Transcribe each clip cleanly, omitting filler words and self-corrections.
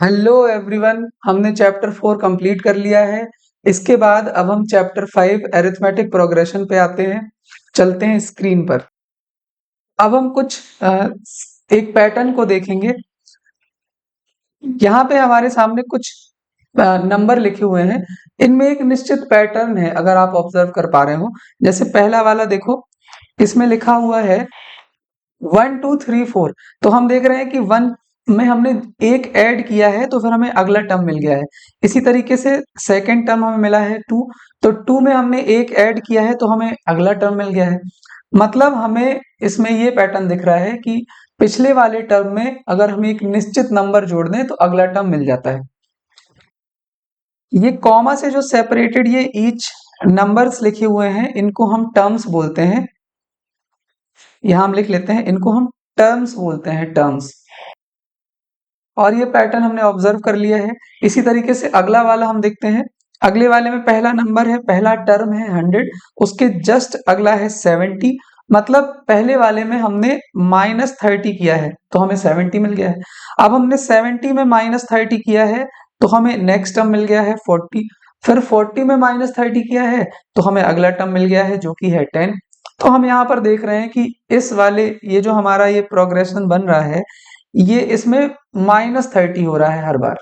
Hello everyone, हमने chapter 4 complete कर लिया है। इसके बाद अब हम चैप्टर 5 अरिथमेटिक प्रोग्रेशन पे आते हैं। चलते हैं स्क्रीन पर। अब हम कुछ एक पैटर्न को देखेंगे। यहाँ पे हमारे सामने कुछ नंबर लिखे हुए हैं। इनमें एक निश्चित पैटर्न है, अगर आप ऑब्जर्व कर पा रहे हो। जैसे पहला वाला देखो, इसमें लिखा हुआ है 1 2 3 4। तो हम देख रहे हैं कि 1 में हमने एक ऐड किया है तो फिर हमें अगला टर्म मिल गया है। इसी तरीके से सेकंड टर्म हमें मिला है 2, तो 2 में हमने एक ऐड किया है तो हमें अगला टर्म मिल गया है। मतलब हमें इसमें ये पैटर्न दिख रहा है कि पिछले वाले टर्म में अगर हम एक निश्चित नंबर जोड़ दें तो अगला टर्म मिल जाता है। ये कॉमा से जो सेपरेटेड ये ईच नंबर्स लिखे हुए हैं, इनको हम टर्म्स बोलते हैं। यहां हम लिख लेते हैं, इनको हम टर्म्स बोलते हैं, टर्म्स। और ये पैटर्न हमने ऑब्जर्व कर लिया है। इसी तरीके से अगला वाला हम देखते हैं। अगले वाले में पहला नंबर है, पहला टर्म है 100, उसके जस्ट अगला है 70। मतलब पहले वाले में हमने -30 किया है तो हमें 70 मिल गया है। अब हमने 70 में -30 किया है तो हमें नेक्स्ट टर्म मिल गया है 40। फिर 40 में -30 किया है तो हमें अगला टर्म मिल गया है जो कि है 10। तो हम यहाँ पर देख रहे हैं कि इस वाले ये जो हमारा ये प्रोग्रेशन बन रहा है, ये इसमें -30 हो रहा है हर बार।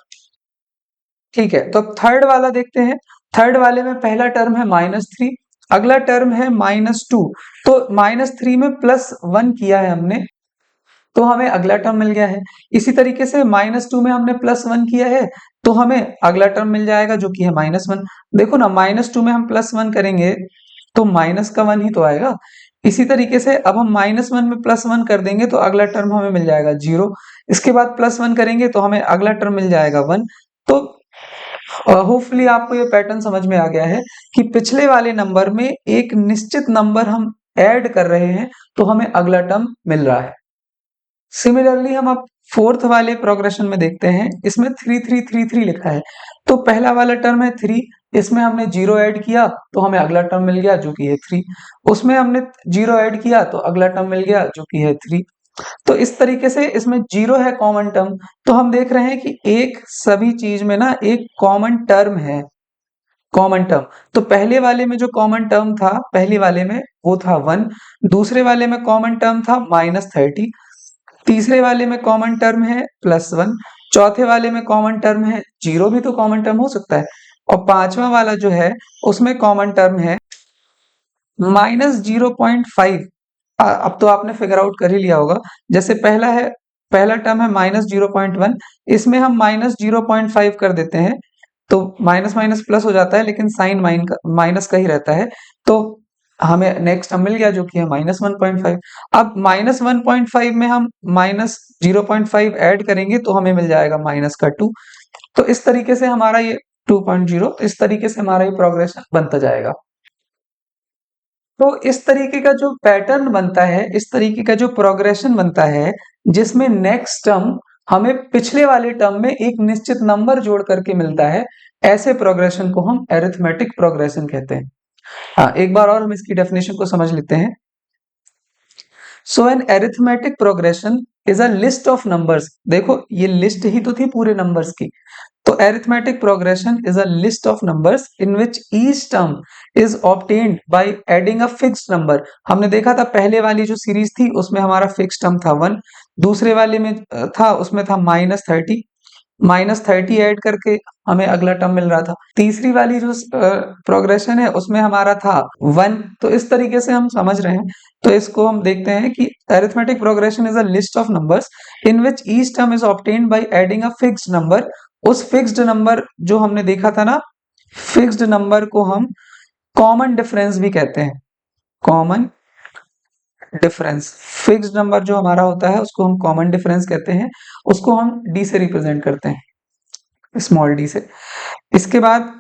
ठीक है, तो अब थर्ड वाला देखते हैं। थर्ड वाले में पहला टर्म है -3, अगला टर्म है -2। तो -3 में +1 किया है हमने तो हमें अगला टर्म मिल गया है। इसी तरीके से -2 में हमने +1 किया है तो हमें अगला टर्म मिल जाएगा जो कि है -1। देखो ना, -2 में हम +1 करेंगे तो माइनस का 1 ही तो आएगा। इसी तरीके से अब हम -1 में +1 कर देंगे तो अगला टर्म हमें मिल जाएगा 0। इसके बाद +1 करेंगे तो हमें अगला टर्म मिल जाएगा 1। तो होपफुली आपको ये पैटर्न समझ में आ गया है कि पिछले वाले नंबर में एक निश्चित नंबर हम ऐड कर रहे हैं तो हमें अगला टर्म मिल रहा है। सिमिलरली हम अब फोर्थ वाले प्रोग्रेशन में देखते हैं। इसमें 3333 लिखा है। तो पहला वाला टर्म है 3, इसमें हमने 0 ऐड किया तो हमें अगला टर्म मिल गया जो कि है 3। उसमें हमने 0 ऐड किया तो अगला टर्म मिल गया जो कि है 3। तो इस तरीके से इसमें 0 है कॉमन टर्म। तो हम देख रहे हैं कि एक सभी चीज में ना एक कॉमन टर्म है, कॉमन टर्म। तो पहले वाले में जो कॉमन टर्म था, पहले वाले में वो था 1। दूसरे वाले में कॉमन टर्म था -30। तीसरे वाले में कॉमन टर्म है +1। चौथे वाले में कॉमन टर्म है 0, भी तो कॉमन टर्म हो सकता है। और पांचवा वाला जो है उसमें कॉमन टर्म है -0.5। अब तो आपने फिगर आउट कर ही लिया होगा। जैसे पहला टर्म है -0.1, इसमें हम -0.5 कर देते हैं तो माइनस माइनस प्लस हो जाता है, लेकिन साइन माइनस का ही रहता है। तो हमें नेक्स्ट टर्म मिल गया जो कि है -1.5। अब -1.5 में हम -0.5 ऐड करेंगे तो हमें मिल जाएगा -2। तो इस तरीके से हमारा ये 2.0, तो इस तरीके से हमारा ये प्रोग्रेशन बनता जाएगा। तो इस तरीके का जो पैटर्न बनता है, इस तरीके का जो प्रोग्रेशन बनता है, जिसमें नेक्स्ट टर्म हमें पिछले वाले टर्म में एक निश्चित नंबर जोड़ करके मिलता है, ऐसे प्रोग्रेशन को हम अरिथमेटिक प्रोग्रेशन कहते हैं। हाँ, एक बार और हम इसकी डेफिनेशन को समझ लेते हैं। So an arithmetic progression is a list of numbers. देखो, ये लिस्ट ही तो थी पूरे नंबर्स की। तो arithmetic progression is a list of numbers in which each term is obtained by adding a fixed number। हमने देखा था पहले वाली जो सीरीज थी उसमें हमारा फिक्स टर्म था 1। दूसरे वाले में था, उसमें था -30। -30 ऐड करके हमें अगला टर्म मिल रहा था। तीसरी वाली जो प्रोग्रेशन है उसमें हमारा था 1। तो इस तरीके से हम समझ रहे हैं। तो इसको हम देखते हैं कि arithmetic progression is a list of numbers in which each term is obtained by adding a fixed number. उस फिक्स्ड नंबर जो हमने देखा था ना, फिक्स्ड नंबर को हम कॉमन डिफरेंस भी कहते हैं। कॉमन डिफरेंस, फिक्स्ड नंबर जो हमारा होता है उसको हम कॉमन डिफरेंस कहते हैं। उसको हम डी से रिप्रेजेंट करते हैं, स्मॉल डी से। इसके बाद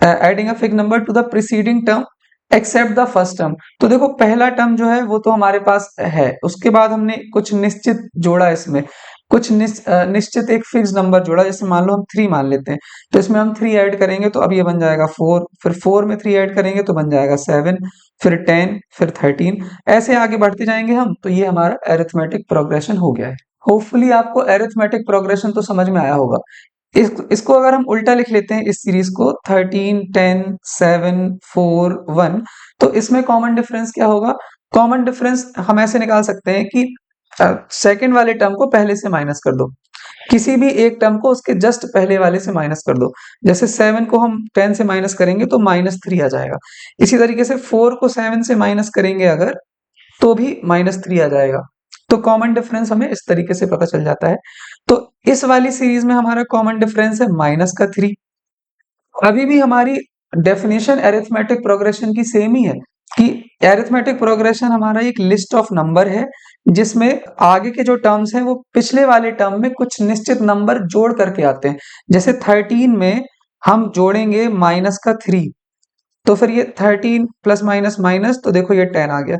adding a fix number to the preceding term except the first term. तो देखो, पहला टर्म जो है वो तो हमारे पास है, उसके बाद हमने कुछ निश्चित जोड़ा, इसमें कुछ निश्चित एक फिक्स नंबर जोड़ा। जैसे मान लो हम 3 मान लेते हैं, तो इसमें हम 3 ऐड करेंगे तो अब ये बन जाएगा 4। फिर 4 में 3 ऐड करेंगे तो बन जाएगा 7, फिर 10, फिर 13। ऐसे आगे बढ़ते जाएंगे हम, तो ये हमारा अरिथमेटिक प्रोग्रेशन हो गया है। होपफुली आपको अरिथमेटिक प्रोग्रेशन तो समझ में आया होगा। इसको अगर हम उल्टा लिख लेते हैं, इस सीरीज को 13 10 7 4 1, तो इसमें कॉमन डिफरेंस क्या होगा? कॉमन डिफरेंस हम ऐसे निकाल सकते हैं कि सेकंड वाले टर्म को पहले से माइनस कर दो, किसी भी एक टर्म को उसके जस्ट पहले वाले से माइनस कर दो। जैसे 7 को हम 10 से माइनस करेंगे तो -3 आ जाएगा। इसी तरीके से 4 को 7 से माइनस करेंगे अगर, तो भी -3 आ जाएगा। तो कॉमन डिफरेंस हमें इस तरीके से पता चल जाता है। तो इस वाली सीरीज में हमारा कॉमन डिफरेंस है -3। अभी भी हमारी डेफिनेशन अरिथमेटिक प्रोग्रेशन की सेम ही है कि अरिथमेटिक प्रोग्रेशन हमारा एक लिस्ट ऑफ नंबर है जिसमें आगे के जो टर्म्स हैं वो पिछले वाले टर्म में कुछ निश्चित नंबर जोड़ करके आते हैं। जैसे 13 में हम जोड़ेंगे -3, तो फिर ये 13 प्लस माइनस माइनस, तो देखो ये 10 आ गया,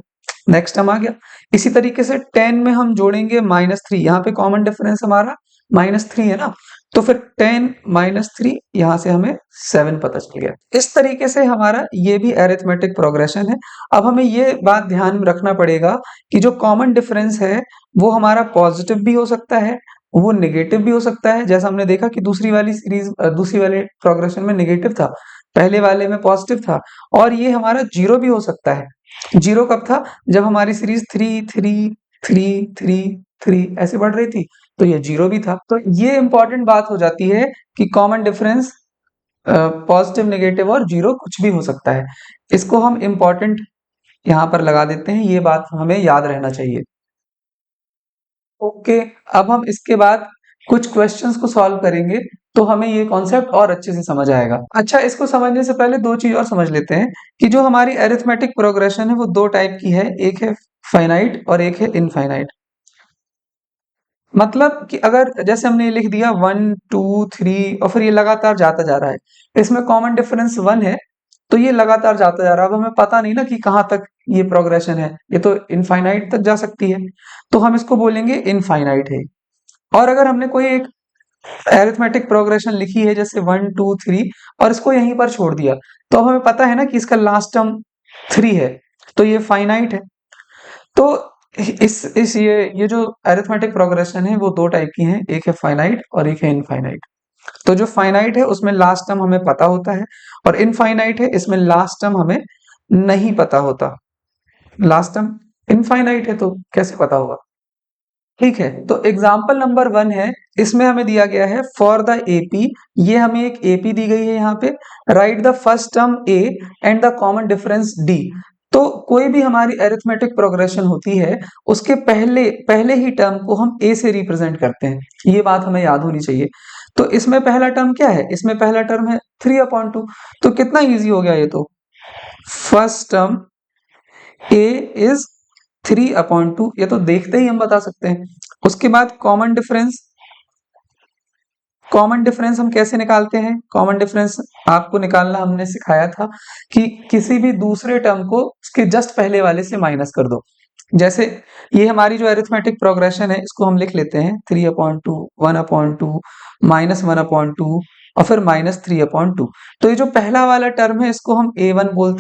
नेक्स्ट टर्म आ गया। इसी तरीके से 10 में हम जोड़ेंगे -3, यहाँ पे कॉमन डिफरेंस हमारा -3 है ना, तो फिर 10 -3, यहाँ से हमें 7 पता चल गया। इस तरीके से हमारा ये भी अरिथमेटिक प्रोग्रेशन है। अब हमें ये बात ध्यान में रखना पड़ेगा कि जो कॉमन डिफरेंस है वो हमारा पॉजिटिव भी हो सकता है, वो नेगेटिव भी हो सकता है। जैसा हमने देखा कि दूसरी वाली सीरीज, दूसरी वाले प्रोग्रेशन में नेगेटिव था, पहले वाले में पॉजिटिव था, और ये हमारा जीरो भी हो सकता है। जीरो कब था? जब हमारी सीरीज 3 3 3 3 3 ऐसे बढ़ रही थी, तो ये जीरो भी था। तो ये इंपॉर्टेंट बात हो जाती है कि कॉमन डिफरेंस पॉजिटिव, नेगेटिव और जीरो कुछ भी हो सकता है। इसको हम इंपॉर्टेंट यहाँ पर लगा देते हैं, ये बात हमें याद रहना चाहिए। ओके, अब हम इसके बाद कुछ क्वेश्चंस को सॉल्व करेंगे, तो हमें ये कॉन्सेप्ट और अच्छे से समझ आएगा। अच्छा, इसको समझने से पहले दो चीज और समझ लेते हैं कि जो हमारी अरिथमेटिक प्रोग्रेशन है वो दो टाइप की है, एक है फाइनाइट और एक है इनफाइनाइट। मतलब कि अगर जैसे हमने लिख दिया 1 2 3 और फिर ये लगातार जाता जा रहा है, इसमें कॉमन डिफरेंस 1 है, तो ये लगातार जाता जा रहा है। अब हमें पता नहीं ना कि कहाँ तक ये प्रोग्रेशन है, ये तो इनफाइनाइट तक जा सकती है, तो हम इसको बोलेंगे इनफाइनाइट है। और अगर हमने कोई एक अरिथमेटिक प्रोग्रेशन लिखी है जैसे 1 2 3 और इसको यहीं पर छोड़ दिया, तो हमें पता है ना कि इसका लास्ट टर्म 3 है, तो ये फाइनाइट है। तो इस ये जो अरिथमेटिक प्रोग्रेशन है वो दो टाइप की हैं, एक है फाइनाइट और एक है इनफाइनाइट। तो जो फाइनाइट है उसमें लास्ट टर्म हमें पता होता है, और इनफाइनाइट है इसमें लास्ट टर्म हमें नहीं पता होता। लास्ट टर्म इनफाइनाइट है तो कैसे पता होगा? ठीक है, तो एग्जाम्पल नंबर 1 है, इसमें हमें दिया गया है फॉर द एपी, ये हमें एक एपी दी गई है यहाँ पे, right the first term A and the common difference D. तो कोई भी हमारी अरिथमेटिक प्रोग्रेशन होती है, उसके पहले पहले ही टर्म को हम ए से रिप्रेजेंट करते हैं, ये बात हमें याद होनी चाहिए। तो इसमें पहला टर्म क्या है? इसमें पहला टर्म है 3/2, तो कितना इजी हो गया ये तो। फर्स्ट टर्म ए इज 3/2, ये तो देखते ही हम बता सकते हैं। उसके बाद कॉमन डिफरेंस हम कैसे निकालते हैं? कॉमन डिफरेंस आपको निकालना हमने सिखाया था कि किसी भी दूसरे टर्म को उसके जस्ट पहले वाले से माइनस कर दो। जैसे ये हमारी जो अरिथमेटिक प्रोग्रेशन है, इसको हम लिख लेते हैं 3/2 1/2 -1/2 और फिर -3/2। तो ये जो पहला वाला टर्म है इसको हम A1 बोल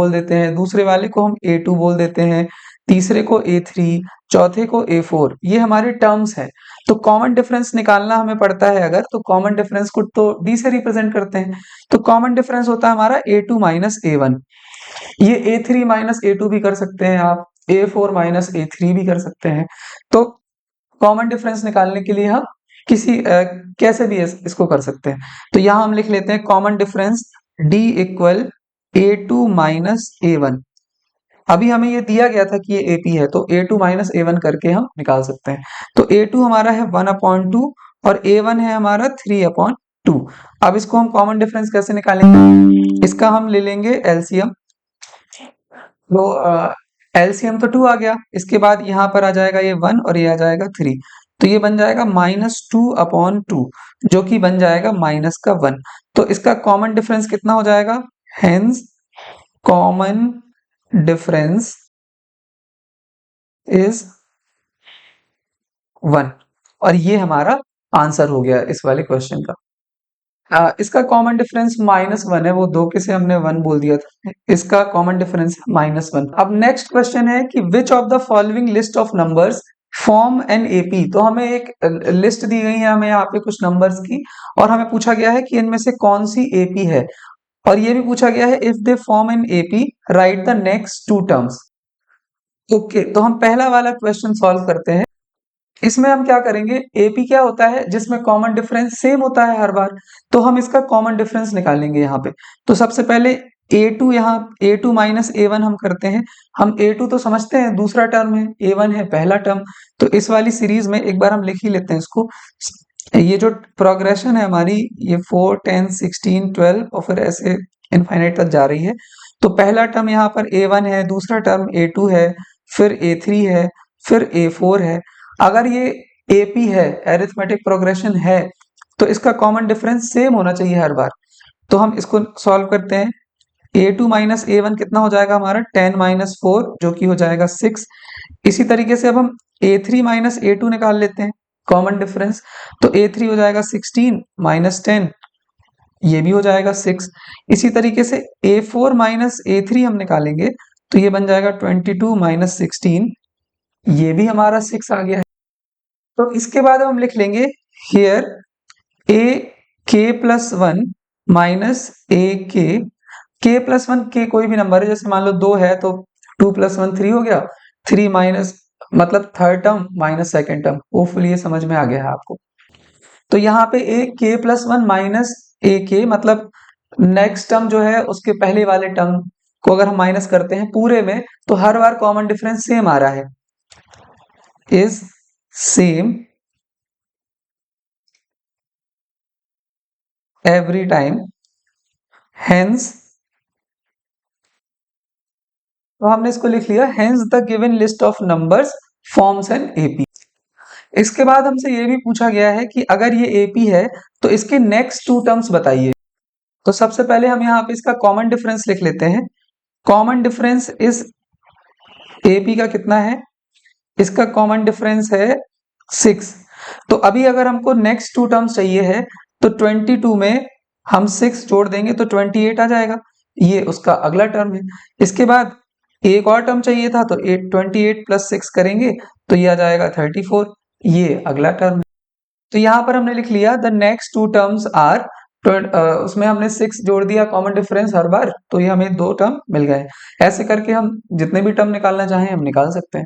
देते हैं, दूसरे वाले को हम A2 बोल देते हैं, तीसरे को A3, चौथे को A4। ये हमारे टर्म्स हैं। तो कॉमन डिफरेंस निकालना हमें पड़ता है अगर, तो कॉमन डिफरेंस को तो D से रिप्रेजेंट करते हैं। तो कॉमन डिफरेंस होता है हमारा A2 माइनस A1। ये A3 माइनस A2 भी कर सकते हैं आप, A4 माइनस A3 भी कर सकते हैं। तो कॉमन डिफरेंस निकालने के लिए हम कैसे भी इसको कर सकते हैं। तो यहाँ हम लिख लेते हैं common difference D equal A2 minus A1। अभी हमें ये दिया गया था कि ये AP है, तो A2 माइनस A1 करके हम निकाल सकते हैं। तो A2 हमारा है 1/2 और A1 है हमारा 3/2। अब इसको हम कॉमन डिफरेंस कैसे निकालेंगे? इसका हम ले लेंगे एलसीएम। तो एलसीएम तो 2 आ गया, इसके बाद यहाँ पर आ जाएगा ये 1 और ये आ जाएगा 3, तो ये बन जाएगा -2/2, जो कि बन जाएगा माइनस का 1। तो इसका कॉमन डिफरेंस कितना हो जाएगा? हेंस कॉमन डिफरेंस इज 1, और ये हमारा आंसर हो गया इस वाले क्वेश्चन का। इसका कॉमन डिफरेंस -1 है, वो दो के से हमने 1 बोल दिया था, इसका कॉमन डिफरेंस -1। अब नेक्स्ट क्वेश्चन है कि विच of the following list of numbers form an AP, तो हमें एक लिस्ट दी गई है हमें यहाँ पे कुछ नंबर्स की, और हमें पूछा गया है कि इनमें से कौन सी एपी है, और ये भी पूछा गया है if they form an AP write the next two terms. Okay, तो हम पहला वाला क्वेश्चन सॉल्व करते हैं। इसमें हम क्या करेंगे, एपी क्या होता है, जिसमें कॉमन डिफरेंस सेम होता है हर बार, तो हम इसका कॉमन डिफरेंस निकालेंगे यहाँ पे। तो सबसे पहले a2, यहाँ a2 माइनस a1 हम करते हैं। हम a2 तो समझते हैं दूसरा टर्म है, a1 है पहला टर्म, तो इस वाली सीरीज में एक बार हम लिख ही लेते हैं इसको। ये जो प्रोग्रेशन है हमारी, ये 4 10 16 12 और फिर ऐसे इनफाइनाइट तक जा रही है। तो पहला टर्म यहाँ पर a1 है, दूसरा टर्म a2 है, फिर a3 है, फिर a4 है। अगर ये AP है, एरिथमेटिक प्रोग्रेशन है, तो इसका कॉमन डिफरेंस सेम होना चाहिए हर बार। तो हम इसको सॉल्व करते हैं। a2 माइनस a1 कितना हो जाएगा हमारा, 10 माइनस 4 जो कि हो जाएगा 6। इसी तरीके से अब हम a3 माइनस a2 निकाल लेते हैं कॉमन डिफरेंस। तो a3 हो जाएगा 16 माइनस 10, ये भी हो जाएगा 6। इसी तरीके से a4 माइनस a3 हम निकालेंगे, तो ये बन जाएगा 22 माइनस 16, ये भी हमारा 6 आ गया है। तो इसके बाद हम लिख लेंगे हियर ए के प्लस वन माइनस ए के प्लस वन, के कोई भी नंबर है, जैसे मान लो 2 है तो 2 प्लस 1 3 हो गया, 3 माइनस मतलब third term minus second term. Hopefully ये समझ में आ गया है आपको। तो यहाँ पे ए के प्लस वन माइनस ए के मतलब नेक्स्ट टर्म जो है उसके पहले वाले टर्म को अगर हम माइनस करते हैं पूरे में, तो हर बार कॉमन डिफरेंस सेम आ रहा है, is same every time, hence, तो हमने इसको लिख लिया hence the given list of numbers forms an AP। इसके बाद हमसे ये भी पूछा गया है कि अगर ये AP है तो इसके नेक्स्ट टू टर्म्स बताइए। तो सबसे पहले हम यहाँ पे इसका कॉमन डिफरेंस लिख लेते हैं। कॉमन डिफरेंस इस AP का कितना है, इसका कॉमन डिफरेंस है 6। तो अभी अगर हमको नेक्स्ट टू टर्म्स चाहिए है, तो 22 में हम 6 जोड़ देंगे तो 28 आ जाएगा, ये उसका अगला टर्म है। इसके बाद एक और टर्म चाहिए था, तो 28 प्लस 6 करेंगे तो ये आ जाएगा 34, ये अगला टर्म है। तो यहाँ पर हमने लिख लिया the next two terms are, उसमें हमने 6 जोड़ दिया कॉमन डिफरेंस हर बार, तो ये हमें 2 टर्म मिल गए। ऐसे करके हम जितने भी टर्म निकालना चाहें हम निकाल सकते हैं।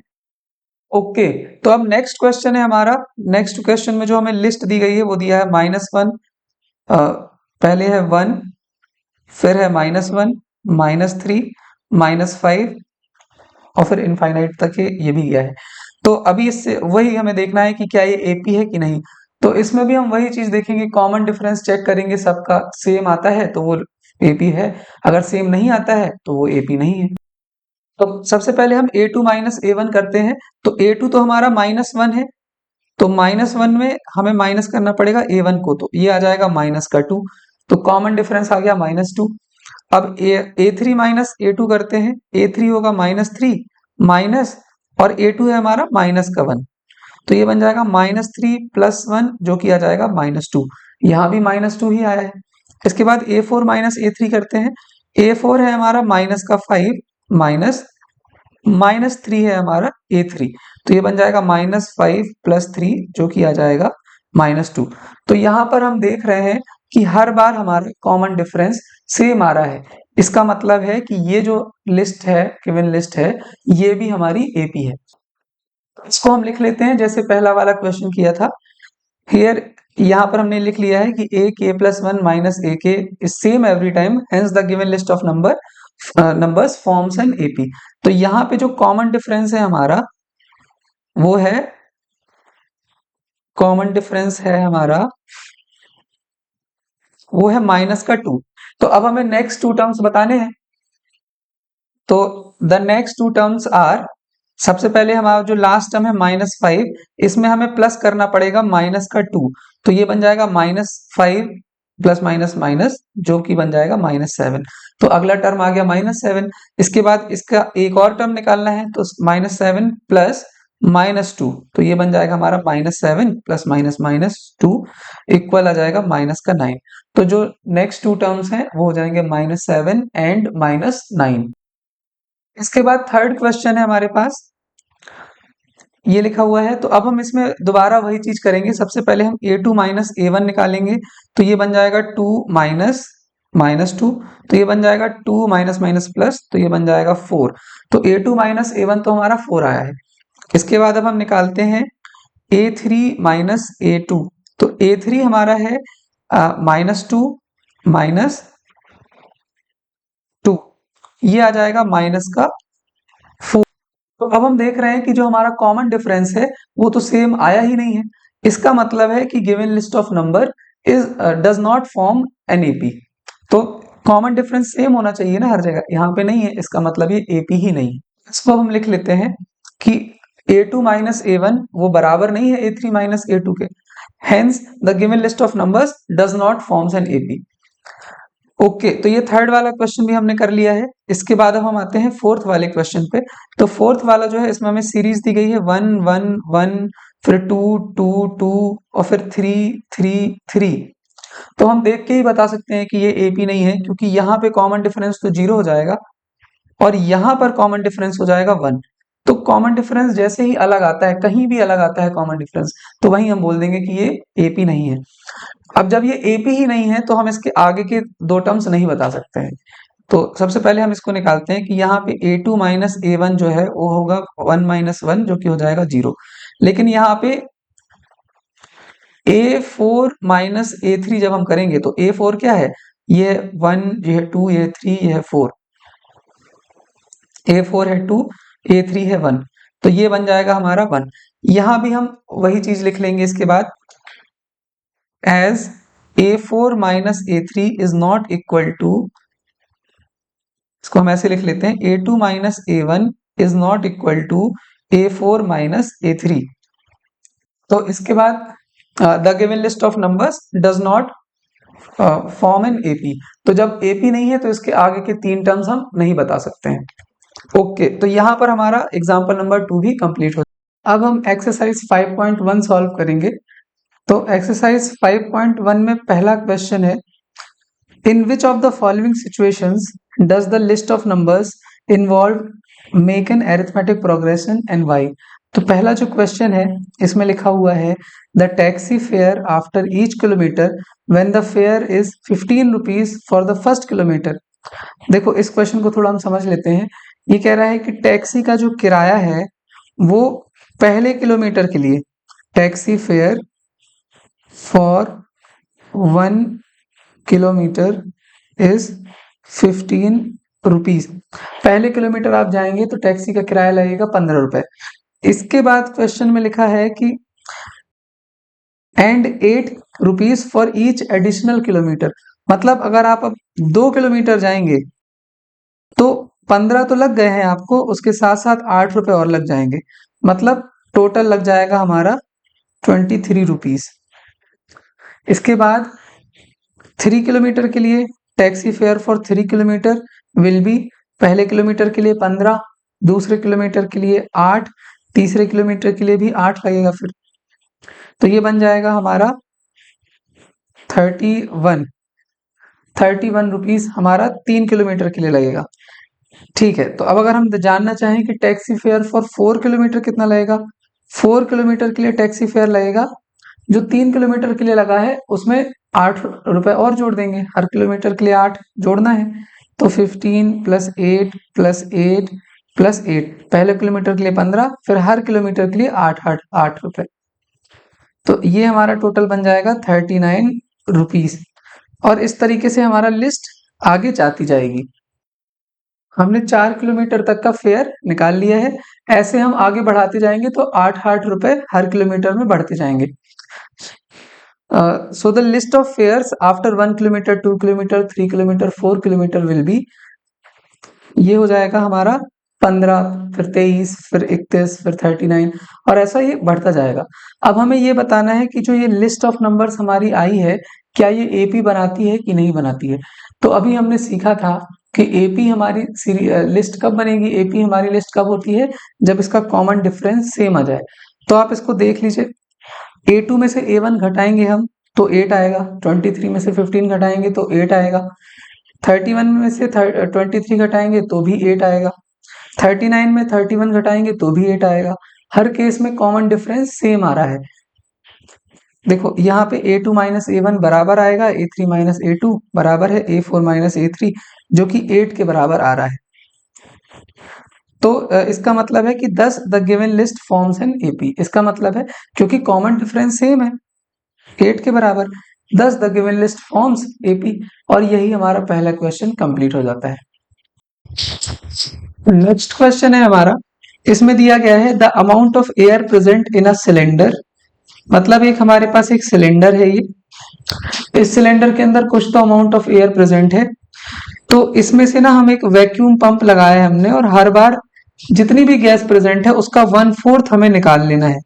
ओके, तो अब नेक्स्ट क्वेश्चन है हमारा। नेक्स्ट क्वेश्चन में जो हमें लिस्ट दी गई है वो दिया है -1, पहले है 1, फिर है -1, -3, -5 और फिर इनफाइनाइट तक ये भी गया है। तो अभी इससे वही हमें देखना है कि क्या ये एपी है कि नहीं। तो इसमें भी हम वही चीज देखेंगे, कॉमन डिफरेंस चेक करेंगे, सबका सेम आता है तो वो एपी है, अगर सेम नहीं आता है तो वो एपी नहीं है। तो सबसे पहले हम a2 माइनस a1 करते हैं। तो a2 तो हमारा -1 है, तो -1 में हमें माइनस करना पड़ेगा a1 को, तो ये आ जाएगा -2, तो कॉमन डिफरेंस आ गया -2। अब a3 माइनस a2 करते हैं, a3 होगा -3 माइनस, और a2 है हमारा -1, तो ये बन जाएगा -3 प्लस 1 जो कि आ जाएगा -2, यहाँ भी -2 ही आया है। इसके बाद a4 माइनस a3 करते हैं, a4 है हमारा -5 माइनस -3 है हमारा a3, तो ये बन जाएगा -5 प्लस 3 जो कि आ जाएगा -2। तो यहाँ पर हम देख रहे हैं कि हर बार हमारा कॉमन डिफरेंस सेम आ रहा है। इसका मतलब है कि ये जो लिस्ट है, गिवन लिस्ट है, ये भी हमारी एपी है। इसको हम लिख लेते हैं जैसे पहला वाला क्वेश्चन किया था। हियर यहाँ पर हमने लिख लिया है कि ए के प्लस 1 माइनस ए के is same every time, hence the given list of numbers forms an AP. तो यहाँ पे जो कॉमन डिफरेंस है हमारा वो है, कॉमन डिफरेंस है हमारा वो है -2। तो अब हमें नेक्स्ट टू टर्म्स बताने हैं। तो the next two terms are, सबसे पहले हमारा जो लास्ट टर्म है -5, इसमें हमें प्लस करना पड़ेगा -2, तो ये बन जाएगा -5 प्लस माइनस माइनस जो कि बन जाएगा -7। तो अगला टर्म आ गया -7। इसके बाद इसका एक और टर्म निकालना है, तो -7 प्लस -2, तो ये बन जाएगा हमारा -7 प्लस -2 इक्वल आ जाएगा -9। तो जो नेक्स्ट टू टर्म्स हैं वो हो जाएंगे -7 एंड -9। इसके बाद थर्ड क्वेश्चन है हमारे पास। ये लिखा हुआ है। तो अब हम इसमें दोबारा वही चीज करेंगे। सबसे पहले हम a2 माइनस a1 निकालेंगे, तो ये बन जाएगा 2 माइनस माइनस 2, तो ये बन जाएगा 2 माइनस माइनस प्लस, तो ये बन जाएगा 4। तो a2 माइनस a1 तो हमारा 4 आया है। इसके बाद अब हम निकालते हैं a3 माइनस a2, तो a3 हमारा है -2 माइनस 2, ये आ जाएगा माइनस का 4। तो अब हम देख रहे हैं कि जो हमारा कॉमन डिफरेंस है वो तो सेम आया ही नहीं है। इसका मतलब है कि given list of number is does not form an AP. तो कॉमन डिफरेंस सेम होना चाहिए ना हर जगह, यहाँ पे नहीं है, इसका मतलब ये एपी ही नहीं है। इसको हम लिख लेते हैं कि a2 माइनस a1 वो बराबर नहीं है a3 माइनस a2 के, hence the given list of numbers does not forms an AP. Okay, तो ये थर्ड वाला क्वेश्चन भी हमने कर लिया है। इसके बाद अब हम आते हैं फोर्थ वाले क्वेश्चन पे। तो फोर्थ वाला जो है इसमें हमें सीरीज दी गई है 1 1 1, फिर 2 2 2 और फिर 3 3 3। तो हम देख के ही बता सकते हैं कि ये एपी नहीं है, क्योंकि यहाँ पे कॉमन डिफरेंस तो 0 हो जाएगा और यहाँ पर कॉमन डिफरेंस हो जाएगा 1। तो कॉमन डिफरेंस जैसे ही अलग आता है, कहीं भी अलग आता है कॉमन डिफरेंस, तो वहीं हम बोल देंगे कि ये एपी नहीं है। अब जब ये एपी ही नहीं है तो हम इसके आगे के दो टर्म्स नहीं बता सकते हैं। तो सबसे पहले हम इसको निकालते हैं कि यहाँ पे a2 माइनस a1 जो है वो होगा 1 माइनस 1, जो कि हो जाएगा 0। लेकिन यहाँ पे a4 माइनस a3 जब हम करेंगे तो a4 क्या है, ये 1, ये है 2, ये 3, ये है 4। a4 है 2, a3 है 1, तो ये बन जाएगा हमारा 1। यहाँ भी हम वही चीज लिख लेंगे इसके बाद, as a4 minus a3 is not equal to, इसको हम ऐसे लिख लेते हैं a2 minus a1 is not equal to a4 minus a3। तो इसके बाद the given list of numbers does not form an AP. तो जब एपी नहीं है तो इसके आगे के तीन टर्म्स हम नहीं बता सकते हैं। ओके, तो यहाँ पर हमारा एग्जाम्पल नंबर 2 भी कंप्लीट हो। अब हम एक्सरसाइज 5.1 सॉल्व करेंगे। तो एक्सरसाइज 5.1 में पहला क्वेश्चन है, in which of the following situations does the list of numbers involve make an arithmetic progression and why? तो पहला जो क्वेश्चन है इसमें लिखा हुआ है the taxi fare after each kilometre when the fair is 15 rupees for the first kilometre. देखो इस क्वेश्चन को थोड़ा हम समझ लेते हैं। ये कह रहा है कि टैक्सी का जो किराया है वो पहले किलोमीटर के लिए, taxi fare for 1 kilometre is 15 rupees. पहले किलोमीटर आप जाएंगे तो टैक्सी का किराया लगेगा 15 रुपए। इसके बाद क्वेश्चन में लिखा है कि and 8 rupees for each additional kilometre. मतलब अगर आप अब 2 किलोमीटर जाएंगे तो 15 तो लग गए हैं आपको, उसके साथ साथ 8 रुपए और लग जाएंगे, मतलब टोटल लग जाएगा हमारा 23 रुपीज। इसके बाद 3 किलोमीटर के लिए taxi fare for 3 kilometre will be, पहले किलोमीटर के लिए 15, दूसरे किलोमीटर के लिए 8, तीसरे किलोमीटर के लिए भी 8 लगेगा फिर, तो ये बन जाएगा हमारा 31 रुपीज हमारा 3 किलोमीटर के लिए लगेगा। ठीक है, तो अब अगर हम जानना चाहें कि टैक्सी फेयर फॉर 4 किलोमीटर कितना लगेगा, 4 किलोमीटर के लिए टैक्सी फेयर लगेगा, जो 3 किलोमीटर के लिए लगा है उसमें 8 रुपए और जोड़ देंगे, हर किलोमीटर के लिए 8 जोड़ना है, तो 15 प्लस 8 प्लस 8 प्लस 8, पहले किलोमीटर के लिए 15, फिर हर किलोमीटर के लिए 8 रुपए, तो ये हमारा टोटल बन जाएगा 39 रुपीज। और इस तरीके से हमारा लिस्ट आगे जाती जाएगी। हमने 4 किलोमीटर तक का फेयर निकाल लिया है, ऐसे हम आगे बढ़ाते जाएंगे तो 8 रुपए हर किलोमीटर में बढ़ते जाएंगे। So the list of fares after 1 kilometre, 2 kilometre, 3 kilometre, 4 kilometre will be, ये हो जाएगा हमारा 15, फिर 23, फिर 31, फिर 39 और ऐसा ही बढ़ता जाएगा। अब हमें ये बताना है कि जो ये लिस्ट ऑफ नंबर्स हमारी आई है, क्या ये एपी बनाती है कि नहीं बनाती है। तो अभी हमने सीखा था कि एपी हमारी लिस्ट कब बनेगी, एपी हमारी लिस्ट कब होती है, जब इसका कॉमन डिफरेंस सेम आ जाए। तो आप इसको देख लीजिए, a2 में से a1 घटाएंगे हम तो 8 आएगा, 23 में से 15 घटाएंगे तो 8 आएगा, 31 में से 23 घटाएंगे तो भी 8 आएगा, 39 में 31 घटाएंगे तो भी 8 आएगा, हर केस में कॉमन डिफरेंस सेम आ रहा है। देखो यहाँ पे A2 माइनस A1 बराबर आएगा, A3 माइनस A2 बराबर है A4 माइनस A3, जो कि 8 के बराबर आ रहा है। तो इसका मतलब है कि 10 the given list forms an AP. इसका मतलब है क्योंकि कॉमन डिफरेंस सेम है 8 के बराबर, 10 the given list forms AP, और यही हमारा पहला क्वेश्चन कंप्लीट हो जाता है। नेक्स्ट क्वेश्चन है हमारा, इसमें दिया गया है the amount of air present in a cylinder. मतलब एक हमारे पास एक सिलेंडर है, ये इस सिलेंडर के अंदर कुछ तो अमाउंट ऑफ एयर प्रेजेंट है, तो इसमें से ना हम एक वैक्यूम पंप लगाया है हमने, और हर बार जितनी भी गैस प्रेजेंट है उसका 1/4 हमें निकाल लेना है,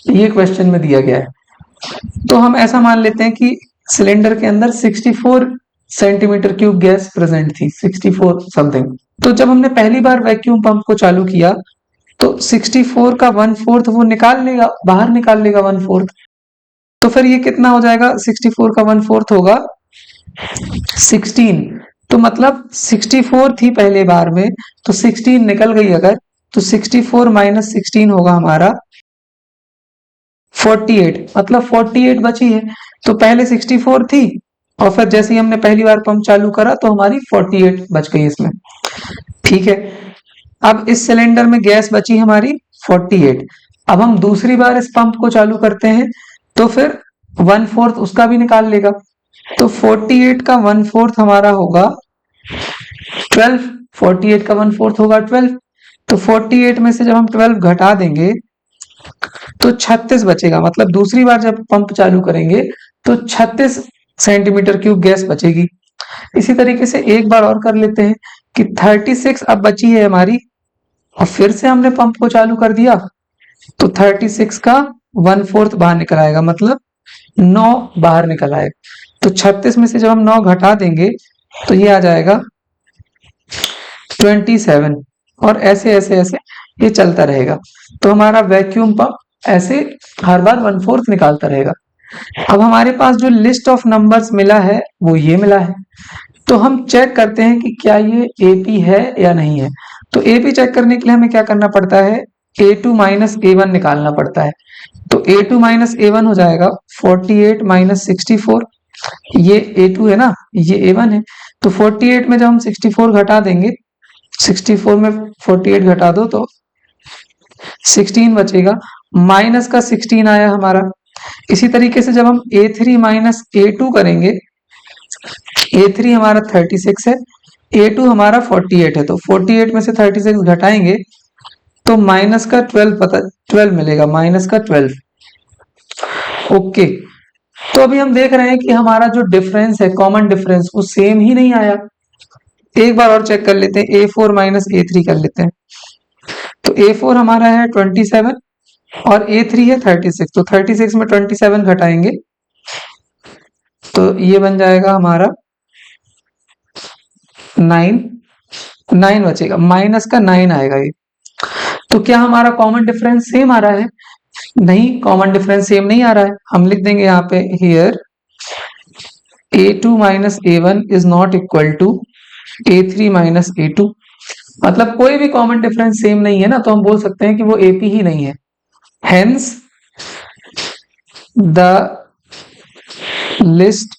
ये क्वेश्चन में दिया गया है। तो हम ऐसा मान लेते हैं कि सिलेंडर के अंदर 64 सेंटीमीटर क्यूब गैस प्रेजेंट थी, 64 समथिंग। तो जब हमने पहली बार वैक्यूम पंप को चालू किया तो 64 का 1/4 वो निकाल लेगा, बाहर निकाल लेगा 1/4। तो फिर ये कितना हो जाएगा, 64 का 1/4 होगा 16। तो मतलब 64 थी पहले बार में, तो 16 निकल गई अगर, तो 64 माइनस 16 होगा हमारा 48, मतलब 48 बची है। तो पहले 64 थी, और फिर जैसे ही हमने पहली बार पंप चालू करा तो हमारी 48 बच गई इसमें। ठीक है, अब इस सिलेंडर में गैस बची हमारी 48। अब हम दूसरी बार इस पंप को चालू करते हैं तो फिर 1/4 उसका भी निकाल लेगा, तो 48 का 1/4 हमारा होगा 12। 48 का 1/4 होगा 12, तो 48 में से जब हम 12 घटा देंगे तो 36 बचेगा। मतलब दूसरी बार जब पंप चालू करेंगे तो 36 सेंटीमीटर क्यूब गैस बचेगी। इसी तरीके से एक बार और कर लेते हैं कि 36 अब बची है हमारी, और फिर से हमने पंप को चालू कर दिया तो 36 का 1/4 बाहर निकल आएगा, मतलब 9 बाहर निकल आएगा। तो 36 में से जब हम 9 घटा देंगे तो ये आ जाएगा 27, और ऐसे ऐसे ऐसे ये चलता रहेगा। तो हमारा वैक्यूम पंप ऐसे हर बार 1/4 निकालता रहेगा। अब हमारे पास जो लिस्ट ऑफ नंबर्स मिला है वो ये मिला है, तो हम चेक करते हैं कि क्या ये एपी है या नहीं है। तो एपी चेक करने के लिए हमें क्या करना पड़ता है, A2 माइनस A1 निकालना पड़ता है। तो A2 माइनस A1 हो जाएगा 48 माइनस 64, ये A2 है ना, ये A1 है। तो 48 में जब हम 64 घटा देंगे, 64 में 48 घटा दो तो 16 बचेगा, माइनस का 16 आया हमारा। इसी तरीके से जब हम A3 माइनस A2 करेंगे, A3 हमारा 36 है, A2 हमारा 48 है, तो 48 में से 36 घटाएंगे तो माइनस का 12 मिलेगा, माइनस का 12। ओके, तो अभी हम देख रहे हैं कि हमारा जो डिफरेंस है, कॉमन डिफरेंस, वो सेम ही नहीं आया। एक बार और चेक कर लेते हैं, A4 माइनस A3 कर लेते हैं। तो A4 हमारा है 27 और A3 है 36, तो 36 में 27 घटाएंगे तो ये बन जाएगा हमारा 9 बचेगा, माइनस का 9 आएगा ये। तो क्या हमारा कॉमन डिफरेंस सेम आ रहा है? नहीं, कॉमन डिफरेंस सेम नहीं आ रहा है। हम लिख देंगे यहाँ पे here A2 minus A1 is not equal to A3 minus A2। मतलब कोई भी कॉमन डिफरेंस सेम नहीं है ना, तो हम बोल सकते हैं कि वो AP ही नहीं है। Hence the list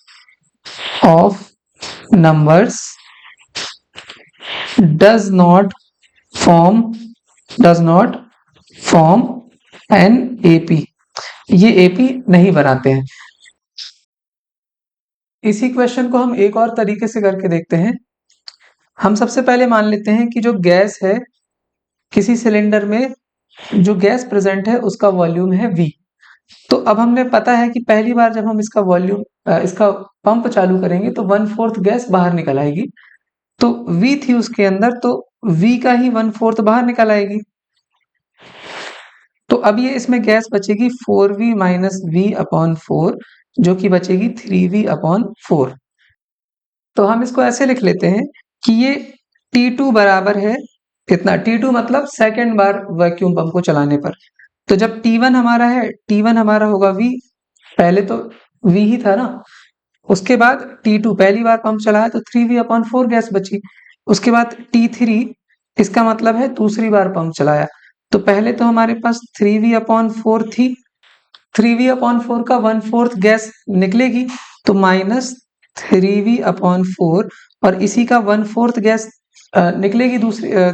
of numbers does not form an AP। ये AP नहीं बनाते हैं। इसी क्वेश्चन को हम एक और तरीके से करके देखते हैं। हम सबसे पहले मान लेते हैं कि जो गैस है, किसी सिलेंडर में जो गैस प्रेजेंट है उसका वॉल्यूम है V। तो अब हमने पता है कि पहली बार जब हम इसका पंप चालू करेंगे तो 1/4 गैस बाहर निकल आएगी। तो V थी उसके अंदर, तो V का ही 1/4 बाहर निकल आएगी। तो अब ये इसमें गैस बचेगी 4V माइनस V अपॉन 4, जो कि बचेगी 3V अपॉन 4। तो हम इसको ऐसे लिख लेते हैं कि ये T2 बराबर है कितना, T2 मतलब सेकेंड बार वैक्यूम पंप को चलाने पर। तो जब T1 हमारा है, T1 हमारा होगा V, पहले तो V ही था ना। उसके बाद T2 पहली बार पंप चलाया तो 3V अपॉन 4 गैस बची। उसके बाद T3, इसका मतलब है दूसरी बार पंप चलाया, तो पहले तो हमारे पास 3v/4 थी, 3v/4 का 1/4 गैस निकलेगी, तो -3v/4 और इसी का 1/4 गैस निकलेगी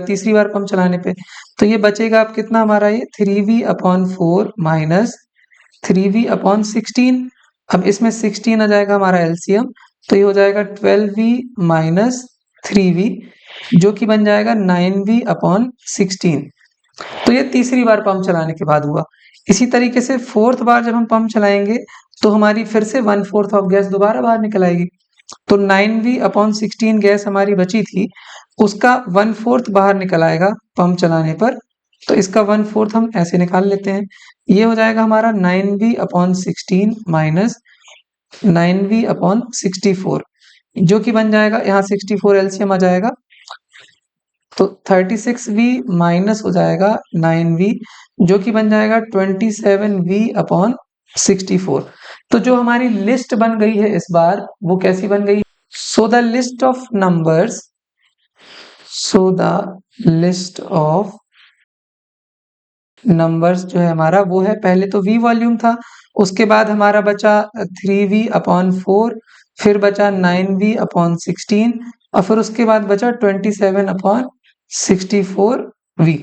तीसरी बार पंप चलाने पे। तो ये बचेगा अब कितना हमारा, ये 3v/4 माइनस 3v/16। अब इसमें 16 आ जाएगा हमारा एलसीएम, तो ये हो जाएगा 12v माइनस 3v, जो कि बन जाएगा 9v/16। तो ये तीसरी बार पंप चलाने के बाद हुआ। इसी तरीके से फोर्थ बार जब हम पंप चलाएंगे तो हमारी फिर से 1/4 ऑफ गैस दोबारा बाहर निकल आएगी। तो 9v/16 गैस हमारी बची थी, उसका 1/4 बाहर निकल आएगा पंप चलाने पर। तो इसका 1/4 हम ऐसे निकाल लेते हैं, ये हो जाएगा हमारा 9v/16 माइनस 9v/64, जो कि बन जाएगा, यहाँ 64 एलसीएम आ जाएगा, तो 36v माइनस हो जाएगा 9v, जो कि बन जाएगा 27v/64। तो जो हमारी लिस्ट बन गई है इस बार, वो कैसी बन गई? So the list of numbers, जो है हमारा वो है, पहले तो v वॉल्यूम था, उसके बाद हमारा बचा 3v/4, फिर बचा 9v/16 और फिर उसके बाद बचा 27/64v।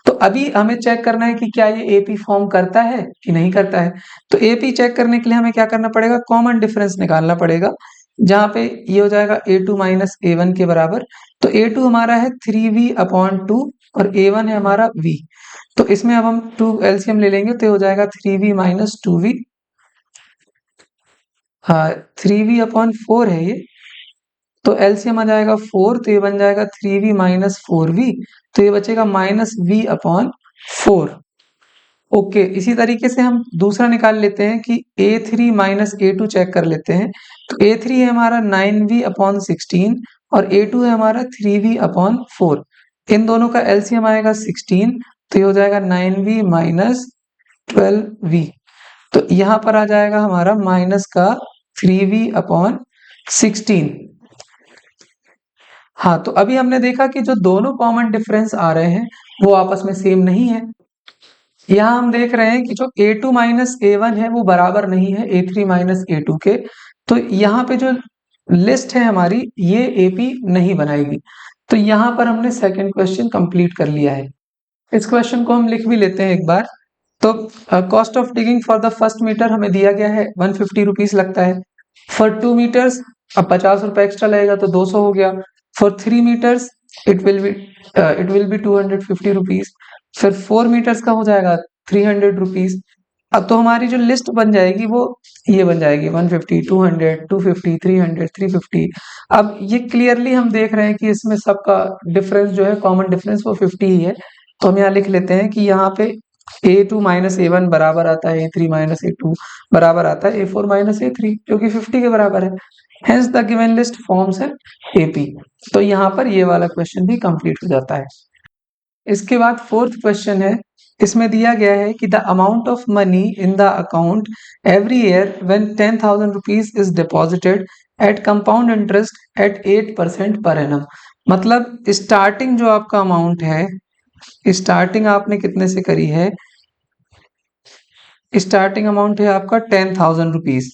तो अभी हमें चेक करना है कि क्या ये एपी फॉर्म करता है कि नहीं करता है। तो एपी चेक करने के लिए हमें क्या करना पड़ेगा, कॉमन डिफरेंस निकालना पड़ेगा, जहां पे ये हो जाएगा a2 माइनस a1 के बराबर। तो a2 हमारा है 3v/2 और a1 है हमारा v। तो इसमें अब हम 2 एलसीएम ले लेंगे, तो ये हो जाएगा 3v माइनस 2v, 3v/4 है ये, तो एलसीएम आ जाएगा 4, तो ये बन जाएगा 3v माइनस 4v, तो ये बचेगा -v/4। ओके, इसी तरीके से हम दूसरा निकाल लेते हैं कि a3 माइनस a2 चेक कर लेते हैं। तो a3 है हमारा 9v/16 और a2 है हमारा 3v/4। इन दोनों का एलसीएम आएगा 16, तो ये हो जाएगा 9v माइनस 12v। तो यहाँ पर आ जाएगा हमारा माइनस का 3v/16। हाँ, तो अभी हमने देखा कि जो दोनों कॉमन डिफरेंस आ रहे हैं वो आपस में सेम नहीं है। यहाँ हम देख रहे हैं कि जो a2 माइनस a1 है वो बराबर नहीं है a3 माइनस a2 के। तो यहाँ पे जो लिस्ट है हमारी, ये एपी नहीं बनाएगी। तो यहाँ पर हमने सेकंड क्वेश्चन कंप्लीट कर लिया है। इस क्वेश्चन को हम लिख भी लेते हैं एक बार। तो cost of digging for the first metre हमें दिया गया है 150 रुपीज लगता है। फॉर 2 मीटर्स अब 50 रुपए एक्स्ट्रा लगेगा, तो 200 हो गया। For 3 metres it will be 250 rupees. फिर 4 मीटर्स का हो जाएगा 300 रुपीज। अब तो हमारी जो लिस्ट बन जाएगी वो ये बन जाएगी 150, 200, 250, 300, 350। अब ये क्लियरली हम देख रहे हैं कि इसमें सबका डिफरेंस जो है, कॉमन डिफरेंस, वो 50 ही है। तो हम यहाँ लिख लेते हैं कि यहाँ पे a2 माइनस a1 बराबर आता है a3 माइनस a2 बराबर आता है a4 माइनस a3, जो कि 50 के बराबर है। Hence the given list forms an AP. तो यहाँ पर ये वाला क्वेश्चन भी कंप्लीट हो जाता है। इसके बाद फोर्थ क्वेश्चन है, इसमें दिया गया है कि the amount of money in the account every year when 10,000 rupees is deposited at compound interest at 8% per annum. मतलब स्टार्टिंग जो आपका अमाउंट है, स्टार्टिंग आपने कितने से करी है, स्टार्टिंग अमाउंट है आपका 10,000 रुपीज।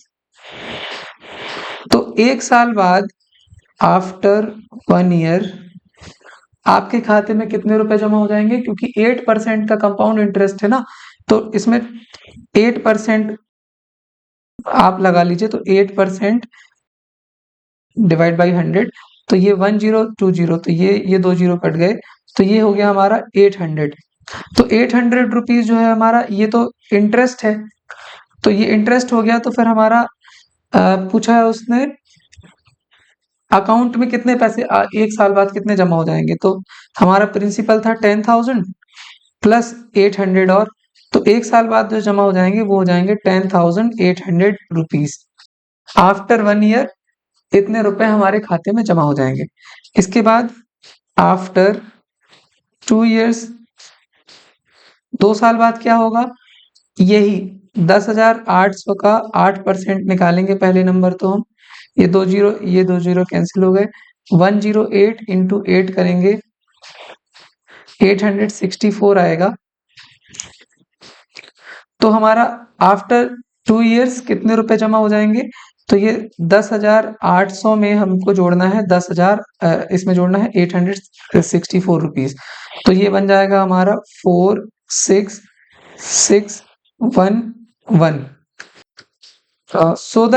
तो एक साल बाद, आफ्टर 1 ईयर, आपके खाते में कितने रुपए जमा हो जाएंगे, क्योंकि 8% का कंपाउंड इंटरेस्ट है ना, तो इसमें 8% आप लगा लीजिए। तो 8% डिवाइड बाई 100, तो ये 1020, तो ये 2 जीरो कट गए, तो ये हो गया हमारा 800। तो 800 रुपीज जो है हमारा, ये तो इंटरेस्ट है, तो ये इंटरेस्ट हो गया। तो फिर हमारा पूछा है उसने अकाउंट में कितने पैसे एक साल बाद कितने जमा हो जाएंगे। तो हमारा प्रिंसिपल था 10,000 प्लस 800, और तो एक साल बाद जो जमा हो जाएंगे वो हो जाएंगे 10,800 रुपीज। आफ्टर 1 ईयर इतने रुपए हमारे खाते में जमा हो जाएंगे। इसके बाद आफ्टर 2 ईयर्स, 2 साल बाद क्या होगा, यही 10,800 का 8% निकालेंगे पहले नंबर। तो हम ये 2 जीरो कैंसिल हो गए, 108 इंटू 8 करेंगे 864 आएगा। तो हमारा आफ्टर 2 इयर्स कितने रुपए जमा हो जाएंगे? तो ये 10,800 में हमको जोड़ना है 10,000, इसमें जोड़ना है 864 रुपीज। तो ये बन जाएगा हमारा 46611। सो द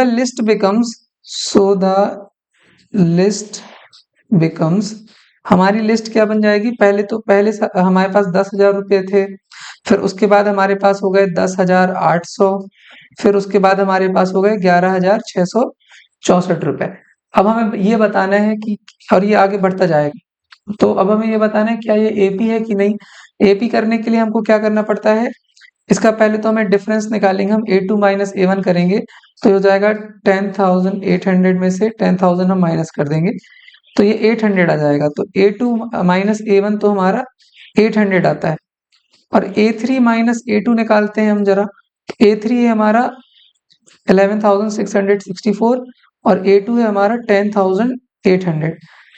लिस्ट बिकम्स, हमारी लिस्ट क्या बन जाएगी? पहले हमारे पास 10,000 रुपये थे, फिर उसके बाद हमारे पास हो गए 10,800, फिर उसके बाद हमारे पास हो गए 11,664 रुपए। अब हमें ये बताना है कि, और ये आगे बढ़ता जाएगा, तो अब हमें ये बताना है क्या ये एपी है कि नहीं। एपी करने के लिए हमको क्या करना पड़ता है? इसका पहले तो हमें डिफरेंस निकालेंगे, हम A2 माइनस A1 करेंगे, तो हो जाएगा 10,800 में से 10,000 हम माइनस कर देंगे, तो ये 800 आ जाएगा। तो A2 माइनस A1 तो हमारा 800 आता है, और A3 माइनस A2 निकालते हैं हम जरा। A3 है हमारा 11,664 और A2 है हमारा 10,800,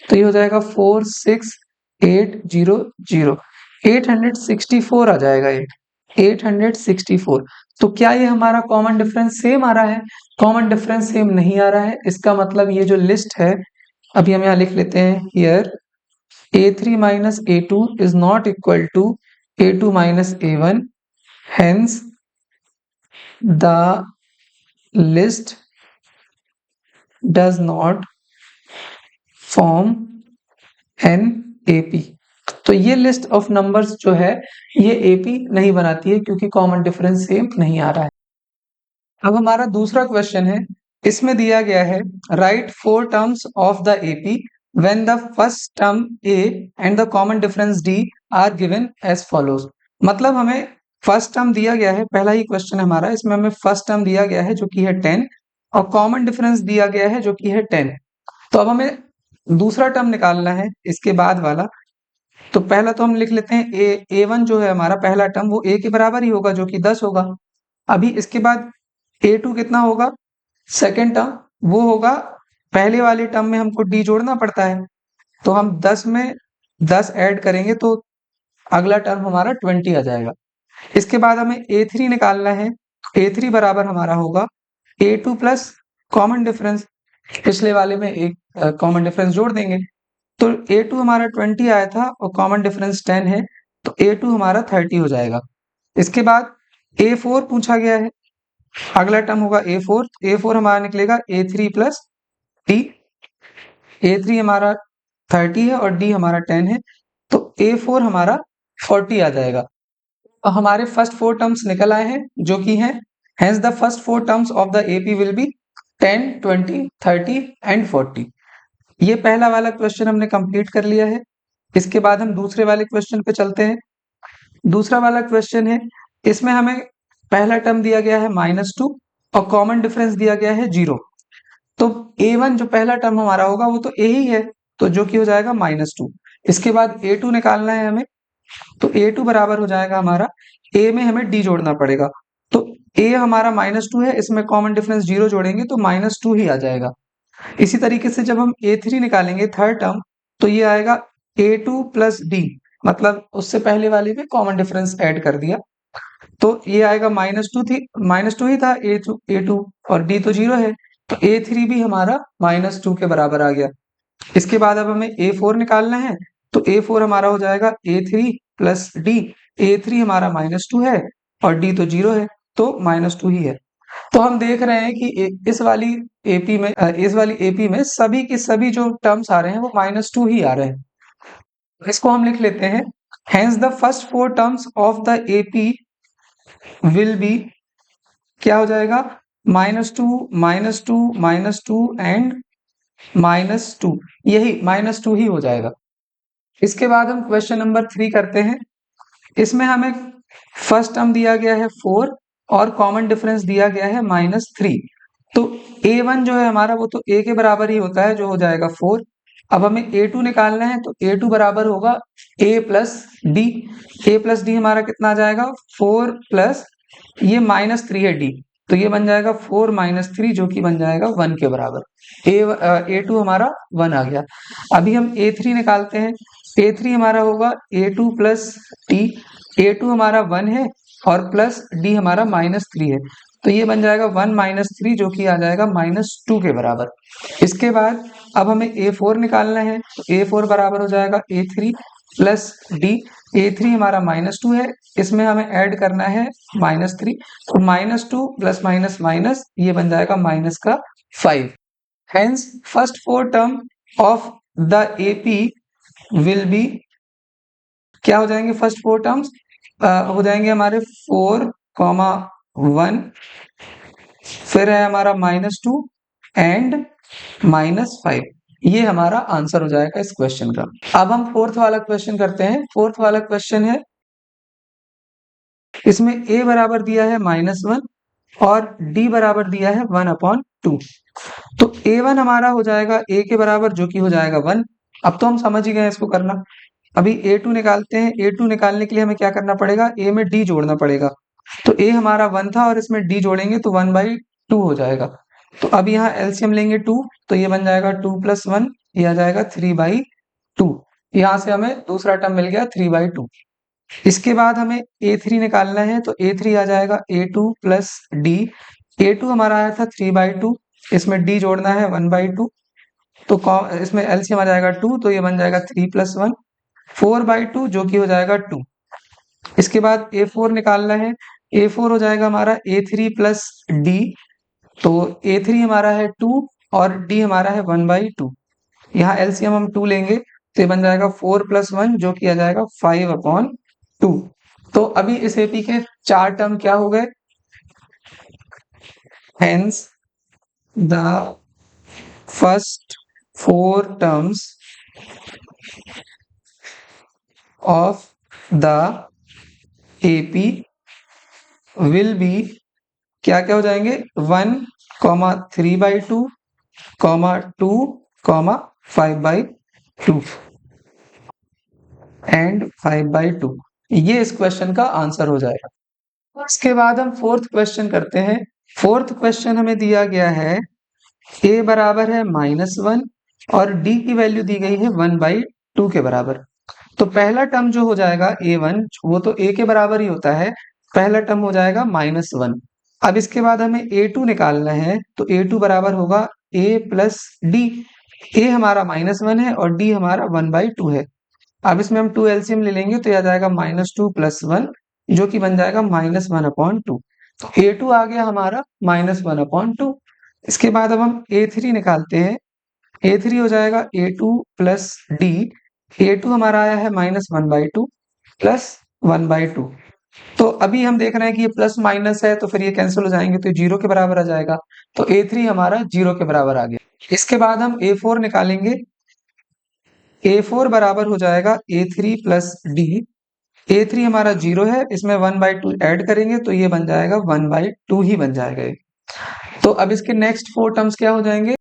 तो ये हो जाएगा 46800, 864 आ जाएगा ये, 864। तो क्या ये हमारा कॉमन डिफरेंस सेम आ रहा है? कॉमन डिफरेंस सेम नहीं आ रहा है, इसका मतलब ये जो लिस्ट है, अभी हम यहाँ लिख लेते हैं, here A3 minus A2 is not equal to A2 minus A1, hence the list does not form an AP। तो ये लिस्ट ऑफ नंबर्स जो है ये AP नहीं बनाती है, क्योंकि कॉमन डिफरेंस सेम नहीं आ रहा है। अब हमारा दूसरा क्वेश्चन है, इसमें दिया गया है right 4 terms of the AP when the first term A and the common difference D are given as follows। मतलब हमें फर्स्ट टर्म दिया गया है, पहला ही क्वेश्चन है हमारा, इसमें हमें फर्स्ट टर्म दिया गया है जो कि है 10 और कॉमन डिफरेंस दिया गया है जो कि है 10। तो अब हमें दूसरा टर्म निकालना है इसके बाद वाला। तो पहला तो हम लिख लेते हैं A1 जो है हमारा पहला टर्म वो A के बराबर ही होगा जो कि 10 होगा। अभी इसके बाद A2 कितना होगा? सेकेंड टर्म वो होगा, पहले वाले टर्म में हमको D जोड़ना पड़ता है, तो हम 10 में 10 ऐड करेंगे तो अगला टर्म हमारा 20 आ जाएगा। इसके बाद हमें A3 निकालना है, A3 बराबर हमारा होगा A2 प्लस कॉमन डिफरेंस, पिछले वाले में एक कॉमन डिफरेंस जोड़ देंगे, तो A2 हमारा 20 आया था और कॉमन डिफरेंस 10 है, तो A2 हमारा 30 हो जाएगा। इसके बाद A4 पूछा गया है, अगला टर्म होगा A4, A4 हमारा निकलेगा A3 प्लस D, A3 हमारा 30 है और D हमारा 10 है, तो A4 हमारा 40 आ जाएगा। तो हमारे फर्स्ट 4 टर्म्स निकल आए हैं जो कि हैं, hence the first 4 terms of the AP will be 10, 20, 30 and 40। ये पहला वाला क्वेश्चन हमने कंप्लीट कर लिया है। इसके बाद हम दूसरे वाले क्वेश्चन पे चलते हैं। दूसरा वाला क्वेश्चन है, इसमें हमें पहला टर्म दिया गया है -2 और कॉमन डिफरेंस दिया गया है 0। तो A1 जो पहला टर्म हमारा होगा वो तो A ही है, तो जो कि हो जाएगा -2। इसके बाद A2 निकालना है हमें, तो A2 बराबर हो जाएगा हमारा, A में हमें D जोड़ना पड़ेगा, तो A हमारा -2 है, इसमें कॉमन डिफरेंस 0 जोड़ेंगे तो -2 ही आ जाएगा। इसी तरीके से जब हम A3 निकालेंगे थर्ड टर्म, तो ये आएगा A2 प्लस D, मतलब उससे पहले वाले में कॉमन डिफरेंस ऐड कर दिया, तो ये आएगा -2 ही था A2 और D तो 0 है, तो A3 भी हमारा -2 के बराबर आ गया। इसके बाद अब हमें A4 निकालना है, तो A4 हमारा हो जाएगा A3 प्लस D, A3 हमारा -2 है और D तो 0 है, तो -2 ही है। तो हम देख रहे हैं कि इस वाली AP में सभी की सभी जो टर्म्स आ रहे हैं वो -2 ही आ रहे हैं। इसको हम लिख लेते हैं, hence the first 4 terms of the AP will be, क्या हो जाएगा, -2, -2, -2 एंड -2, यही -2 ही हो जाएगा। इसके बाद हम क्वेश्चन नंबर 3 करते हैं। इसमें हमें फर्स्ट टर्म दिया गया है 4 और कॉमन डिफरेंस दिया गया है -3। तो A1 जो है हमारा वो तो A के बराबर ही होता है, जो हो जाएगा 4। अब हमें A2 निकालना है, तो A2 बराबर होगा A plus D, A plus D हमारा कितना आ जाएगा, 4 प्लस ये -3 है D, तो ये बन जाएगा 4 - 3 जो कि बन जाएगा 1 के बराबर। A2 हमारा 1 आ गया। अभी हम A3 निकालते हैं, A3 हमारा होगा A2 प्लस डी। A2 हमारा 1 है और प्लस डी हमारा -3 है, तो ये बन जाएगा 1 -3 जो कि आ जाएगा -2 के बराबर। इसके बाद अब हमें A4 निकालना है, तो A4 बराबर हो जाएगा A3 प्लस डी। A3 हमारा -2 है, इसमें हमें ऐड करना है -3, तो -2 प्लस माइनस माइनस ये बन जाएगा माइनस का 5। Hence, first four term of the AP will be क्या हो जाएंगे? फर्स्ट फोर टर्म्स हो जाएंगे हमारे 4, 1, फिर है हमारा -2 एंड -5। ये हमारा आंसर हो जाएगा इस क्वेश्चन का। अब हम फोर्थ वाला क्वेश्चन करते हैं। फोर्थ वाला क्वेश्चन है, इसमें a बराबर दिया है -1 और d बराबर दिया है 1/2। तो a1 हमारा हो जाएगा a के बराबर जो कि हो जाएगा 1। अब तो हम समझ ही गए इसको करना। अभी a2 निकालते हैं। a2 निकालने के लिए हमें क्या करना पड़ेगा? a में d जोड़ना पड़ेगा। तो a हमारा 1 था और इसमें d जोड़ेंगे तो 1/2 हो जाएगा। तो अब यहाँ एलसीएम लेंगे 2, तो ये बन जाएगा 2 + 1, ये आ जाएगा 3/2। यहाँ से हमें दूसरा टर्म मिल गया 3/2। इसके बाद हमें a3 निकालना है, तो a3 आ जाएगा a2 प्लस डी। a2 हमारा आया था 3/2, इसमें d जोड़ना है 1/2, तो इसमें एलसीएम आ जाएगा 2, तो ये बन जाएगा 3 + 1, 4/2 जो कि हो जाएगा 2। इसके बाद a4 निकालना है। a4 हो जाएगा हमारा a3 प्लस डी, तो a3 हमारा है 2 और d हमारा है 1/2। यहाँ एलसीएम हम 2 लेंगे, तो ये बन जाएगा 4 + 1 जो कि आ जाएगा 5/2। तो अभी इस एपी के 4 टर्म क्या हो गए? Hence the first 4 terms of the AP will be क्या क्या हो जाएंगे? 1, 3/2, 2, 5/2 एंड 5/2। ये इस क्वेश्चन का आंसर हो जाएगा। इसके बाद हम फोर्थ क्वेश्चन करते हैं। फोर्थ क्वेश्चन हमें दिया गया है a बराबर है -1 और d की वैल्यू दी गई है 1/2 के बराबर। तो पहला टर्म जो हो जाएगा a1 वो तो a के बराबर ही होता है, पहला टर्म हो जाएगा -1। अब इसके बाद हमें a2 निकालना है, तो a2 बराबर होगा a प्लस डी। a हमारा -1 है और d हमारा 1/2 है। अब इसमें हम 2 एलसीएम ले लेंगे, तो यह आ जाएगा -2 + 1 जो कि बन जाएगा -1/2। तो a2 आ गया हमारा -1/2। इसके बाद अब हम a3 निकालते हैं। a3 हो जाएगा a2 प्लस डी। a2 हमारा आया है -1/2 प्लस 1/2। तो अभी हम देख रहे हैं कि ये प्लस माइनस है, तो फिर ये कैंसिल हो जाएंगे, तो ये 0 के बराबर आ जाएगा। तो a3 हमारा 0 के बराबर आ गया। इसके बाद हम a4 निकालेंगे। a4 बराबर हो जाएगा a3 प्लस डी। a3 हमारा 0 है, इसमें 1/2 ऐड करेंगे तो ये बन जाएगा 1/2 ही बन जाएगा ये। तो अब इसके नेक्स्ट 4 टर्म्स क्या हो जाएंगे?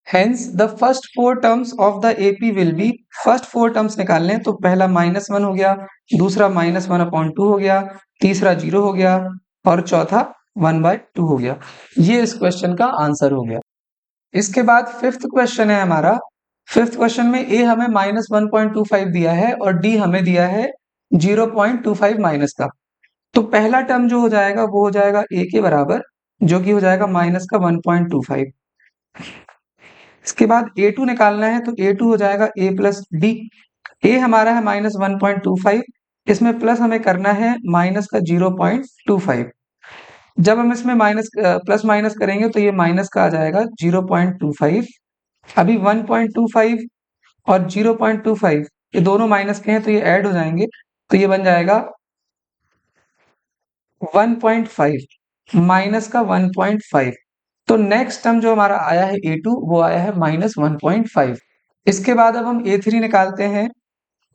Hence the first 4 terms of the AP will be, first 4 terms निकालने हैं, तो पहला -1 हो गया, दूसरा -1/2 हो गया, तीसरा 0 हो गया और चौथा 1/2 हो गया। ये इस क्वेश्चन का आंसर हो गया। इसके बाद फिफ्थ क्वेश्चन है हमारा। फिफ्थ क्वेश्चन में a हमें -1.25 दिया है और d हमें दिया है 0.25 माइनस का। तो पहला टर्म जो हो जाएगा वो हो जाएगा a के बराबर जो कि हो जाएगा माइनस का 1.25। इसके बाद a2 निकालना है, तो a2 हो जाएगा a प्लस डी। a हमारा है -1.25, इसमें प्लस हमें करना है माइनस का 0.25। जब हम इसमें माइनस प्लस माइनस करेंगे तो ये माइनस का आ जाएगा 0.25। अभी 1.25 और 0.25 ये दोनों माइनस के हैं, तो ये ऐड हो जाएंगे, तो ये बन जाएगा 1.5 माइनस का 1.5। तो नेक्स्ट टर्म जो हमारा आया है a2 वो आया है -1.5। इसके बाद अब हम a3 निकालते हैं।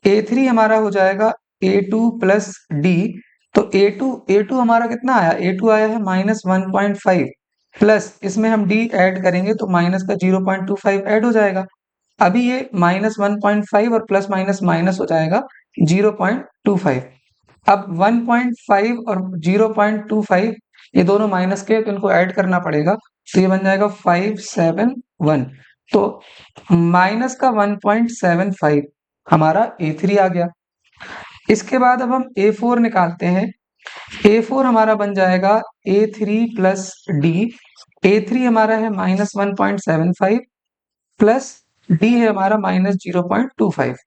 a3 हमारा हो जाएगा a2 प्लस डी। तो a2 हमारा कितना आया? a2 आया है -1.5 प्लस इसमें हम d ऐड करेंगे तो माइनस का 0.25 ऐड हो जाएगा। अभी ये -1.5 और प्लस माइनस माइनस हो जाएगा 0.25। अब 1.5 और 0.25 ये दोनों माइनस के, तो इनको ऐड करना पड़ेगा, तो ये बन जाएगा 571। तो माइनस का 1.75 हमारा A3 आ गया। इसके बाद अब हम A4 निकालते हैं। A4 हमारा बन जाएगा A3 प्लस D। A3 हमारा है -1.75 प्लस D है हमारा -0.25।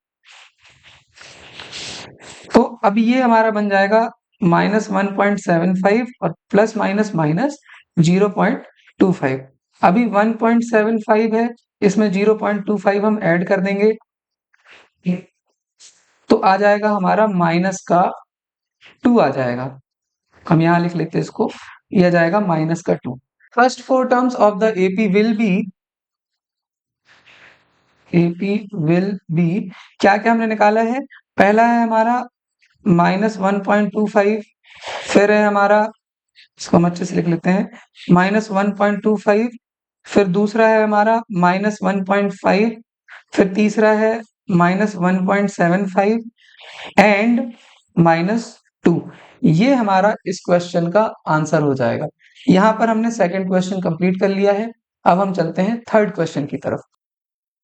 तो अब ये हमारा बन जाएगा -1.75 और प्लस माइनस माइनस 0.25। अभी 1.75 है, इसमें 0.25 हम ऐड कर देंगे तो आ जाएगा हमारा -2 आ जाएगा। हम यहाँ लिख लेते हैं इसको, यह जाएगा -2। First four terms of the AP will be क्या क्या हमने निकाला है। पहला है हमारा -1.25, फिर है हमारा, इसको हम अच्छे से लिख लेते हैं, -1.25, फिर दूसरा है हमारा -1.5, फिर तीसरा है -1.75 एंड -2। ये हमारा इस क्वेश्चन का आंसर हो जाएगा। यहाँ पर हमने सेकंड क्वेश्चन कंप्लीट कर लिया है। अब हम चलते हैं थर्ड क्वेश्चन की तरफ।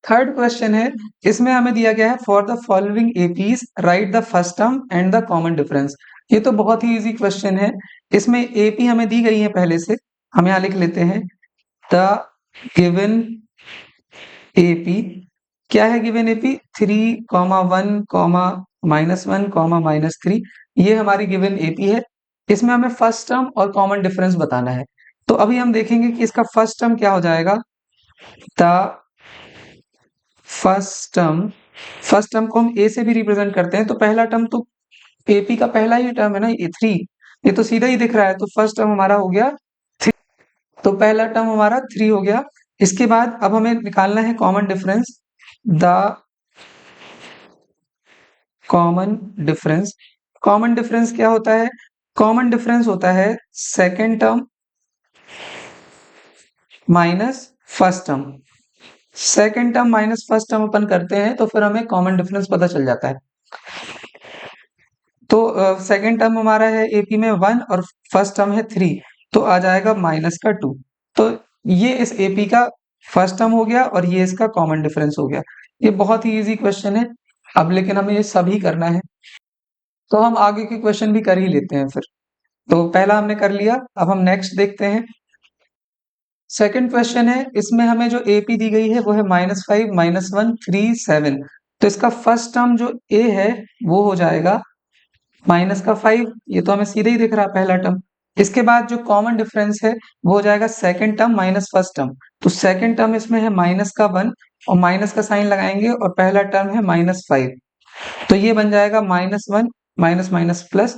थर्ड क्वेश्चन है, इसमें हमें दिया गया है for the following APs right the first term and the common difference. ये तो बहुत ही इजी क्वेश्चन है। इसमें एपी हमें दी गई है पहले से, हम यहाँ लिख लेते हैं द गिवन एपी। क्या है गिवन एपी? 3,1, -1, -3। ये हमारी गिवन एपी है। इसमें हमें फर्स्ट टर्म और कॉमन डिफरेंस बताना है। तो अभी हम देखेंगे कि इसका फर्स्ट टर्म क्या हो जाएगा। द फर्स्ट टर्म को हम ए से भी रिप्रेजेंट करते हैं, तो पहला टर्म तो एपी का पहला ही टर्म है ना, ये 3। ये तो सीधा ही दिख रहा है, तो फर्स्ट टर्म हमारा हो गया 3। तो पहला टर्म हमारा 3 हो गया। इसके बाद अब हमें निकालना है common difference. The common difference, common difference क्या होता है? कॉमन डिफरेंस होता है second term minus first term. Second term minus first term अपन करते हैं तो फिर हमें कॉमन डिफरेंस पता चल जाता है। तो सेकेंड टर्म हमारा है एपी में 1 और फर्स्ट टर्म है 3, तो आ जाएगा -2। तो ये इस एपी का फर्स्ट टर्म हो गया और ये इसका कॉमन डिफरेंस हो गया। ये बहुत ही इजी क्वेश्चन है। अब लेकिन हमें ये सभी करना है, तो हम आगे के क्वेश्चन भी कर ही लेते हैं फिर। तो पहला हमने कर लिया, अब हम नेक्स्ट देखते हैं। सेकंड क्वेश्चन है, इसमें हमें जो एपी दी गई है वो है -5, -1, 3, 7। तो इसका फर्स्ट टर्म जो ए है वो हो जाएगा -5। ये तो हमें सीधे ही दिख रहा है पहला टर्म। इसके बाद जो कॉमन डिफरेंस है वो हो जाएगा second term minus first term. तो सेकंड टर्म इसमें है -1 और माइनस का साइन लगाएंगे और पहला टर्म है -5। तो ये बन जाएगा -1 माइनस माइनस प्लस।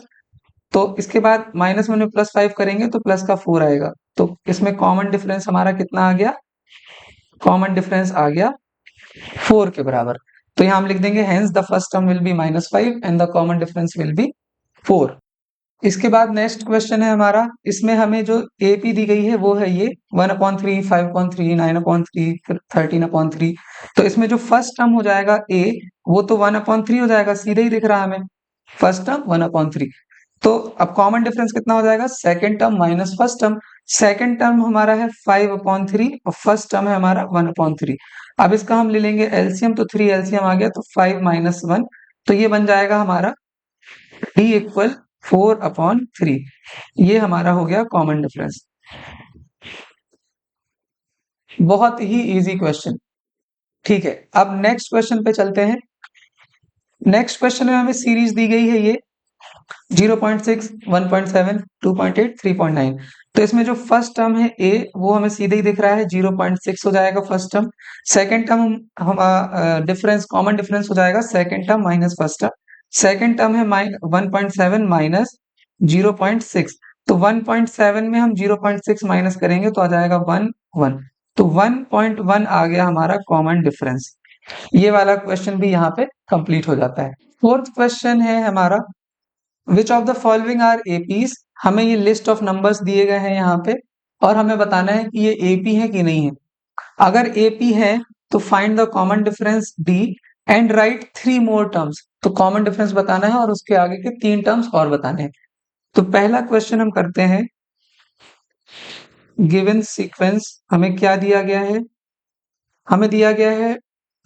तो इसके बाद -1 में +5 करेंगे तो प्लस का 4 आएगा। तो इसमें कॉमन डिफरेंस हमारा कितना आ गया? कॉमन डिफरेंस आ गया 4 के बराबर। तो यहाँ हम लिख देंगे hence the first term will be -5 and the common difference will be 4। इसके बाद नेक्स्ट क्वेश्चन है हमारा, इसमें हमें जो एपी दी गई है वो है ये 1/3, 5/3, 9/3, फिर 13/3। तो इसमें जो फर्स्ट टर्म हो जाएगा ए, वो तो 1/3 हो जाएगा, सीधे ही दिख रहा है हमें, फर्स्ट टर्म 1/3। तो अब कॉमन डिफरेंस कितना हो जाएगा? Second term minus first term. Second term हमारा है 5/3 और फर्स्ट टर्म है हमारा 1/3। अब इसका हम ले लेंगे एलसीएम, तो 3 एलसीएम आ गया, तो 5 - 1। तो ये बन जाएगा हमारा d इक्वल 4/3। ये हमारा हो गया कॉमन डिफरेंस। बहुत ही इजी क्वेश्चन। ठीक है, अब नेक्स्ट क्वेश्चन पे चलते हैं। नेक्स्ट क्वेश्चन में हमें सीरीज दी गई है ये 0.6, 1.7, 2.8, 3.9। तो इसमें जो फर्स्ट टर्म है ए वो हमें सीधे ही दिख रहा है, 0.6 हो जाएगा फर्स्ट टर्म। सेकेंड टर्म हम डिफरेंस, कॉमन डिफरेंस हो जाएगा second term minus first term. Second term है 1.7 माइनस 0.6। तो 1.7 में हम 0.6 माइनस करेंगे तो आ जाएगा 1 तो 1.1 आ गया हमारा कॉमन डिफरेंस। ये वाला क्वेश्चन भी यहाँ पे कंप्लीट हो जाता है। फोर्थ क्वेश्चन है हमारा, which of the following are APs. हमें ये लिस्ट ऑफ नंबर्स दिए गए हैं यहाँ पे और हमें बताना है कि ये एपी है कि नहीं है। अगर एपी है तो find the common difference D and right 3 more terms. तो कॉमन डिफरेंस बताना है और उसके आगे के 3 टर्म्स और बताने हैं। तो पहला क्वेश्चन हम करते हैं, गिवन सीक्वेंस हमें क्या दिया गया है? हमें दिया गया है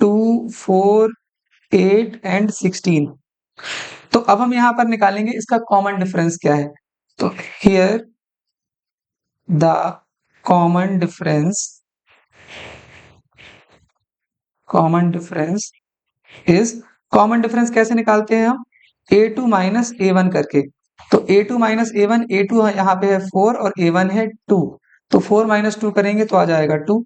2, 4, 8 एंड 16। तो अब हम यहाँ पर निकालेंगे इसका कॉमन डिफरेंस क्या है। तो here the common difference is, common difference कैसे निकालते हैं हम, a2 माइनस a1 करके। तो a2 माइनस a1, a2 यहाँ पे है 4 और a1 है 2, तो 4 माइनस 2 करेंगे तो आ जाएगा 2।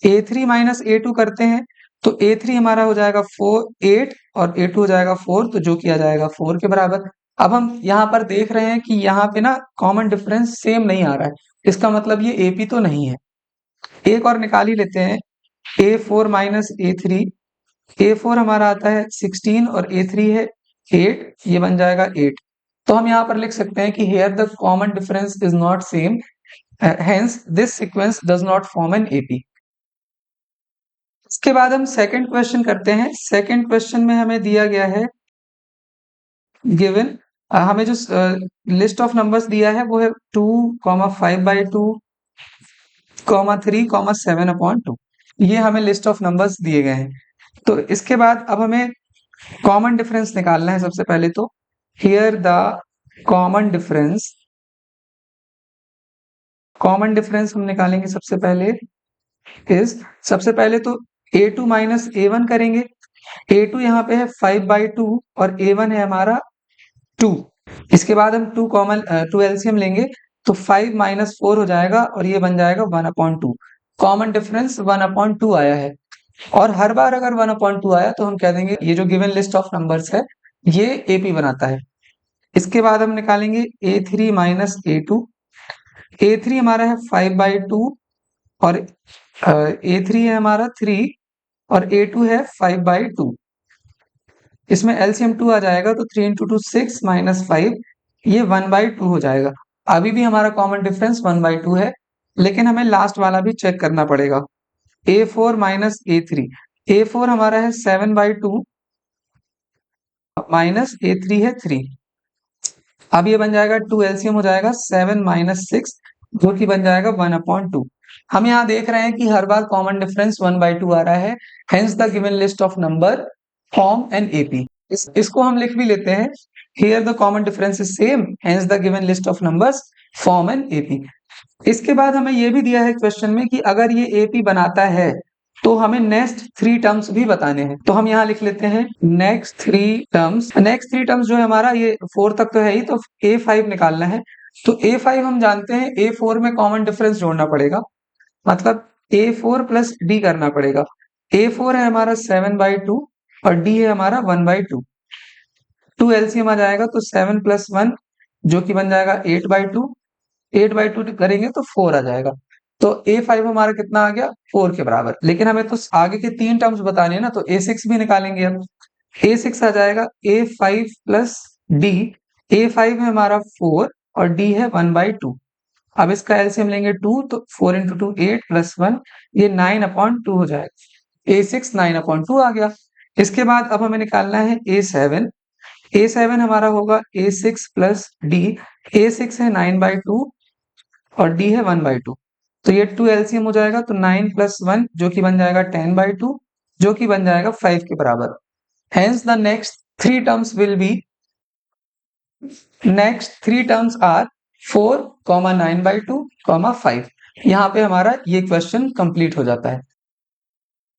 a3 माइनस a2 करते हैं तो a3 हमारा हो जाएगा 4 8 और a2 हो जाएगा 4, तो जो किया जाएगा 4 के बराबर। अब हम यहाँ पर देख रहे हैं कि यहाँ पे ना कॉमन डिफरेंस सेम नहीं आ रहा है, इसका मतलब ये AP तो नहीं है। एक और निकाल ही लेते हैं, a4 माइनस a3, a4 हमारा आता है 16 और a3 है 8, ये बन जाएगा 8। तो हम यहाँ पर लिख सकते हैं कि here the common difference is not same, hence this sequence does not form an AP। इसके बाद हम सेकंड क्वेश्चन करते हैं। सेकंड क्वेश्चन में हमें दिया गया है गिवन, हमें जो लिस्ट ऑफ नंबर्स दिया है वो है 2, 5/2, 3, 7/2। ये हमें लिस्ट ऑफ नंबर्स दिए गए हैं। तो इसके बाद अब हमें कॉमन डिफरेंस निकालना है सबसे पहले। तो हियर द कॉमन डिफरेंस हम निकालेंगे सबसे पहले इज, सबसे पहले तो a2 माइनस a1 करेंगे। a2 यहाँ पे है 5/2 और a1 है हमारा 2। इसके बाद हम 2 एलसीएम लेंगे तो 5 माइनस 4 हो जाएगा और ये बन जाएगा 1/2। कॉमन डिफरेंस 1/2 आया है, और हर बार अगर 1/2 आया तो हम कह देंगे ये जो गिवन लिस्ट ऑफ नंबर्स है ये AP बनाता है। इसके बाद हम निकालेंगे a3 माइनस a2। a3 हमारा है 5/2 और a3 है हमारा 3 और a2 है 5/2। इसमें एलसीएम 2 आ जाएगा तो 3 × 2 6 माइनस 5, ये 1/2 हो जाएगा। अभी भी हमारा कॉमन डिफरेंस 1/2 है, लेकिन हमें लास्ट वाला भी चेक करना पड़ेगा। a4 माइनस a3, a4 हमारा है 7/2 माइनस a3 है 3। अब ये बन जाएगा 2 एलसीएम हो जाएगा 7 माइनस 6, जो कि बन जाएगा 1/2। हम यहाँ देख रहे हैं कि हर बार कॉमन डिफरेंस 1/2 आ रहा है, hence the given list of number form an AP। इसको हम लिख भी लेते हैं, here the common difference is same, hence the given list of numbers form an AP। इसके बाद हमें ये भी दिया है क्वेश्चन में कि अगर ये AP बनाता है तो हमें नेक्स्ट 3 टर्म्स भी बताने हैं। तो हम यहाँ लिख लेते हैं नेक्स्ट 3 टर्म्स जो है हमारा, ये 4 तक तो है ही, तो A5 निकालना है। तो A5 हम जानते हैं A4 में कॉमन डिफरेंस जोड़ना पड़ेगा, मतलब A4 प्लस D करना पड़ेगा। A4 है हमारा 7/2 और D है हमारा 1/2। 2 एलसीएम आ जाएगा तो 7 प्लस 1, जो कि बन जाएगा 8/2। 8/2 करेंगे तो 4 आ जाएगा। तो A5 हमारा कितना आ गया, 4 के बराबर। लेकिन हमें तो आगे के 3 टर्म्स बताने हैं ना, तो A6 भी निकालेंगे हम। A6 आ जाएगा A5 प्लस D। A5 है हमारा 4 और D है 1/2। अब इसका एलसीएम लेंगे 2, तो 4 × 2 8 प्लस 1, ये 9/2 हो जाएगा। A6 9/2 आ गया। इसके बाद अब हमें निकालना है A7। A7 हमारा होगा A6 प्लस D। A6 है 9/2 और D है 1/2। तो ये 2 एलसीएम हो जाएगा तो 9 प्लस 1, जो कि बन जाएगा 10/2, जो कि बन जाएगा 5 के बराबर। Hence the next 3 terms will be, next 3 terms are 4, 9/2, 5। यहाँ पे हमारा ये क्वेश्चन कंप्लीट हो जाता है।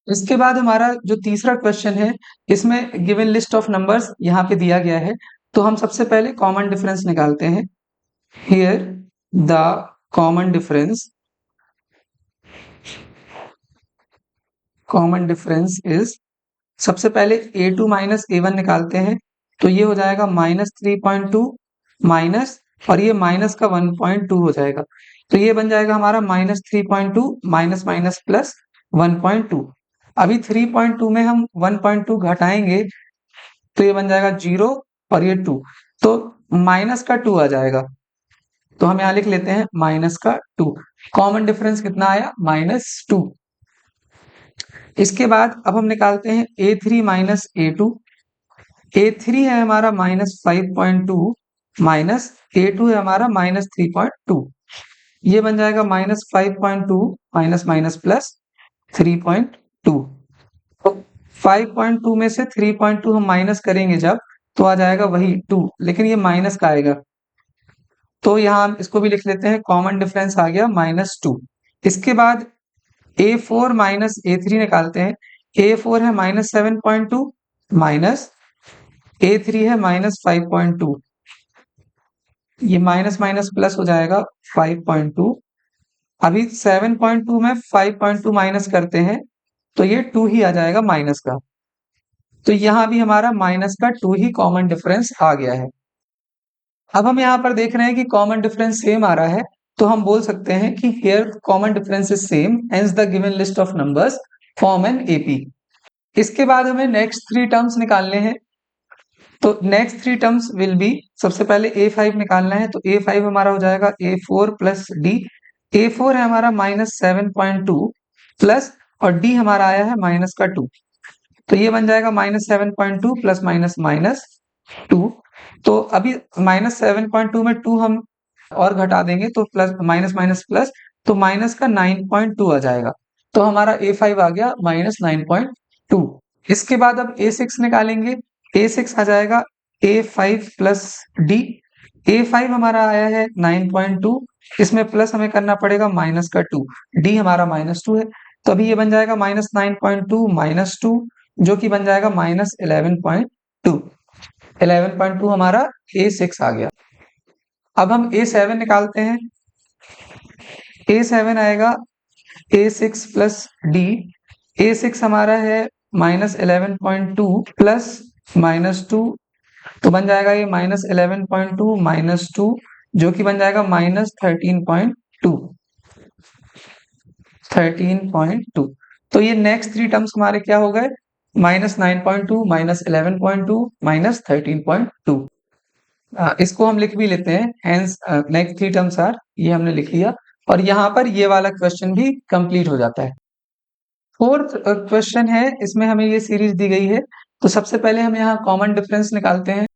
इसके बाद हमारा जो तीसरा क्वेश्चन है, इसमें गिवन लिस्ट ऑफ नंबर्स यहाँ पे दिया गया है। तो हम सबसे पहले कॉमन डिफरेंस निकालते हैं। Here the common difference is, सबसे पहले A2 माइनस A1 निकालते हैं। तो ये हो जाएगा -3.2 माइनस, और ये माइनस का 1.2 हो जाएगा। तो ये बन जाएगा हमारा -3.2 माइनस माइनस प्लस 1.2। अभी 3.2 में हम 1.2 घटाएंगे तो ये बन जाएगा 0 और ये 2, तो माइनस का 2 आ जाएगा। तो हम यहाँ लिख लेते हैं माइनस का 2। कॉमन डिफरेंस कितना आया, -2। इसके बाद अब हम निकालते हैं A3 माइनस A2। A3 है हमारा -5.2 माइनस A2 है हमारा -3.2। ये बन जाएगा -5.2 माइनस माइनस प्लस 3.2। तो 5.2 में से 3.2 हम माइनस करेंगे जब, तो आ जाएगा वही 2, लेकिन ये माइनस का आएगा, तो यहाँ हम इसको भी लिख लेते हैं, कॉमन डिफरेंस आ गया -2। इसके बाद A4 माइनस A3 निकालते हैं। A4 है -7.2 माइनस A3 है -5.2, ये माइनस माइनस प्लस हो जाएगा 5.2। अभी 7.2 में 5.2 माइनस करते हैं तो ये 2 ही आ जाएगा माइनस का, तो यहाँ भी हमारा माइनस का 2 ही कॉमन डिफरेंस आ गया है। अब हम यहाँ पर देख रहे हैं कि कॉमन डिफरेंस सेम आ रहा है, तो हम बोल सकते हैं कि here common difference is same, hence the given list of numbers form an AP. इसके बाद हमें नेक्स्ट 3 टर्म्स निकालने हैं, तो नेक्स्ट 3 टर्म्स विल बी, सबसे पहले A5 निकालना है, तो A5 हमारा हो जाएगा A4 प्लस डी। A4 है हमारा -7.2 प्लस, और D हमारा आया है माइनस का 2, तो ये बन जाएगा -7.2 प्लस माइनस माइनस 2। तो अभी -7.2 में 2 हम और घटा देंगे तो प्लस माइनस माइनस प्लस, तो माइनस का 9.2 आ जाएगा, तो हमारा A5 आ गया -9.2। इसके बाद अब A6 निकालेंगे, A6 आ जाएगा A5 प्लस डी। A5 हमारा आया है 9.2, इसमें प्लस हमें करना पड़ेगा माइनस का 2, डी हमारा -2 है, तो अभी ये बन जाएगा -9.2 -2, जो कि बन जाएगा -11.2। 11.2 हमारा A6 आ गया। अब हम A7 निकालते हैं, A7 आएगा A6 प्लस डी। A6 हमारा है -11.2 प्लस -2, तो बन जाएगा ये -11.2 -2, जो कि बन जाएगा -13.2। तो ये नेक्स्ट 3 टर्म्स हमारे क्या हो गए, -9.2 -11.2 -13.2। इसको हम लिख भी लेते हैं, हेंस नेक्स्ट 3 टर्म्स आर, ये हमने लिख लिया, और यहाँ पर ये वाला क्वेश्चन भी कंप्लीट हो जाता है। फोर्थ क्वेश्चन है, इसमें हमें ये सीरीज दी गई है, तो सबसे पहले हम यहाँ कॉमन डिफरेंस निकालते हैं।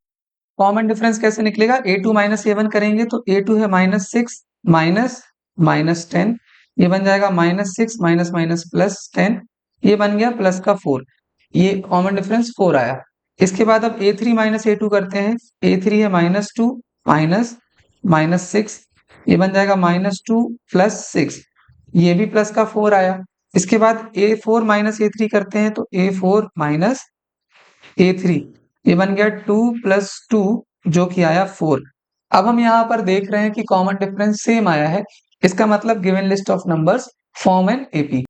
कॉमन डिफरेंस कैसे निकलेगा, A2 माइनस A1 करेंगे, तो A2 है -6 माइनस -10, ये बन जाएगा -6 माइनस माइनस +10, ये बन गया प्लस का 4, ये कॉमन डिफरेंस 4 आया। इसके बाद अब A3 माइनस A2 करते हैं, A3 है -2 माइनस -6, ये बन जाएगा -2 प्लस 6, ये भी प्लस का 4 आया। इसके बाद A4 माइनस A3 करते हैं, तो A4 माइनस A3, ये बन गया 2 प्लस 2, जो कि आया 4। अब हम यहाँ पर देख रहे हैं कि कॉमन डिफरेंस सेम आया है, इसका मतलब given list of numbers form an AP,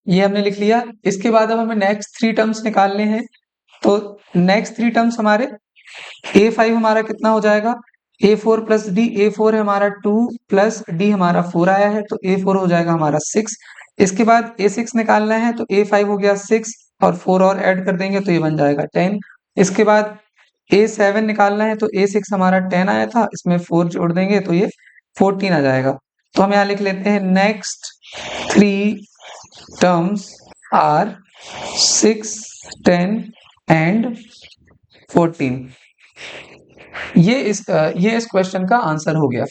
ये हमने लिख लिया। इसके बाद अब हमें नेक्स्ट 3 टर्म्स निकालने हैं, तो नेक्स्ट 3 टर्म्स हमारे, A5 हमारा कितना हो जाएगा, A4 प्लस डी। A4 है हमारा 2 प्लस डी हमारा 4 आया है, तो A4 हो जाएगा हमारा 6। इसके बाद A6 निकालना है, तो A5 हो गया 6 और 4 और ऐड कर देंगे तो ये बन जाएगा 10। इसके बाद A7 निकालना है, तो A6 हमारा 10 आया था, इसमें 4 जोड़ देंगे तो ये 14 आ जाएगा। तो हम यहाँ लिख लेते हैं, नेक्स्ट 3 टर्म्स आर 6, 10 एंड 14। ये इस क्वेश्चन का आंसर हो गया।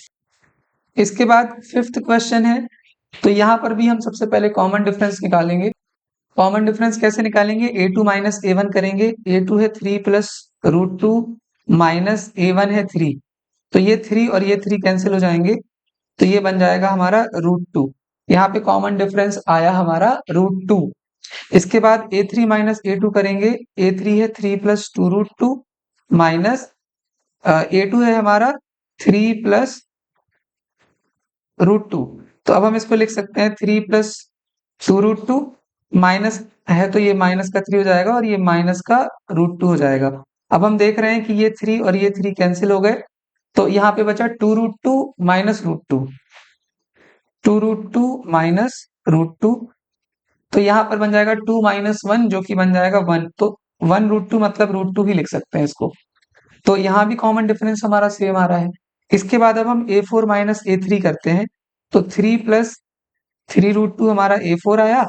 इसके बाद 5th क्वेश्चन है, तो यहाँ पर भी हम सबसे पहले कॉमन डिफरेंस निकालेंगे। कॉमन डिफरेंस कैसे निकालेंगे, A2 माइनस A1 करेंगे, A2 है 3 प्लस √2 माइनस A1 है 3, तो ये 3 और ये 3 कैंसिल हो जाएंगे, तो ये बन जाएगा हमारा √2। यहाँ पे कॉमन डिफरेंस आया हमारा √2। इसके बाद A3 माइनस A2 करेंगे, A3 है 3 प्लस 2√2 माइनस A2 है हमारा 3 प्लस √2, तो अब हम इसको लिख सकते हैं 3 प्लस 2√2 माइनस है, तो ये माइनस का 3 हो जाएगा और ये माइनस का √2 हो जाएगा। अब हम देख रहे हैं कि ये 3 और ये 3 कैंसिल हो गए, तो यहाँ पे बचा 2√2 माइनस √2, 2√2 माइनस √2, तो यहाँ पर बन जाएगा 2 माइनस 1, जो कि बन जाएगा 1, तो 1√2 मतलब √2 ही लिख सकते हैं इसको। तो यहाँ भी कॉमन डिफरेंस हमारा सेम आ रहा है। इसके बाद अब हम A4 माइनस A3 करते हैं, तो 3 प्लस 3√2 हमारा A4 आया।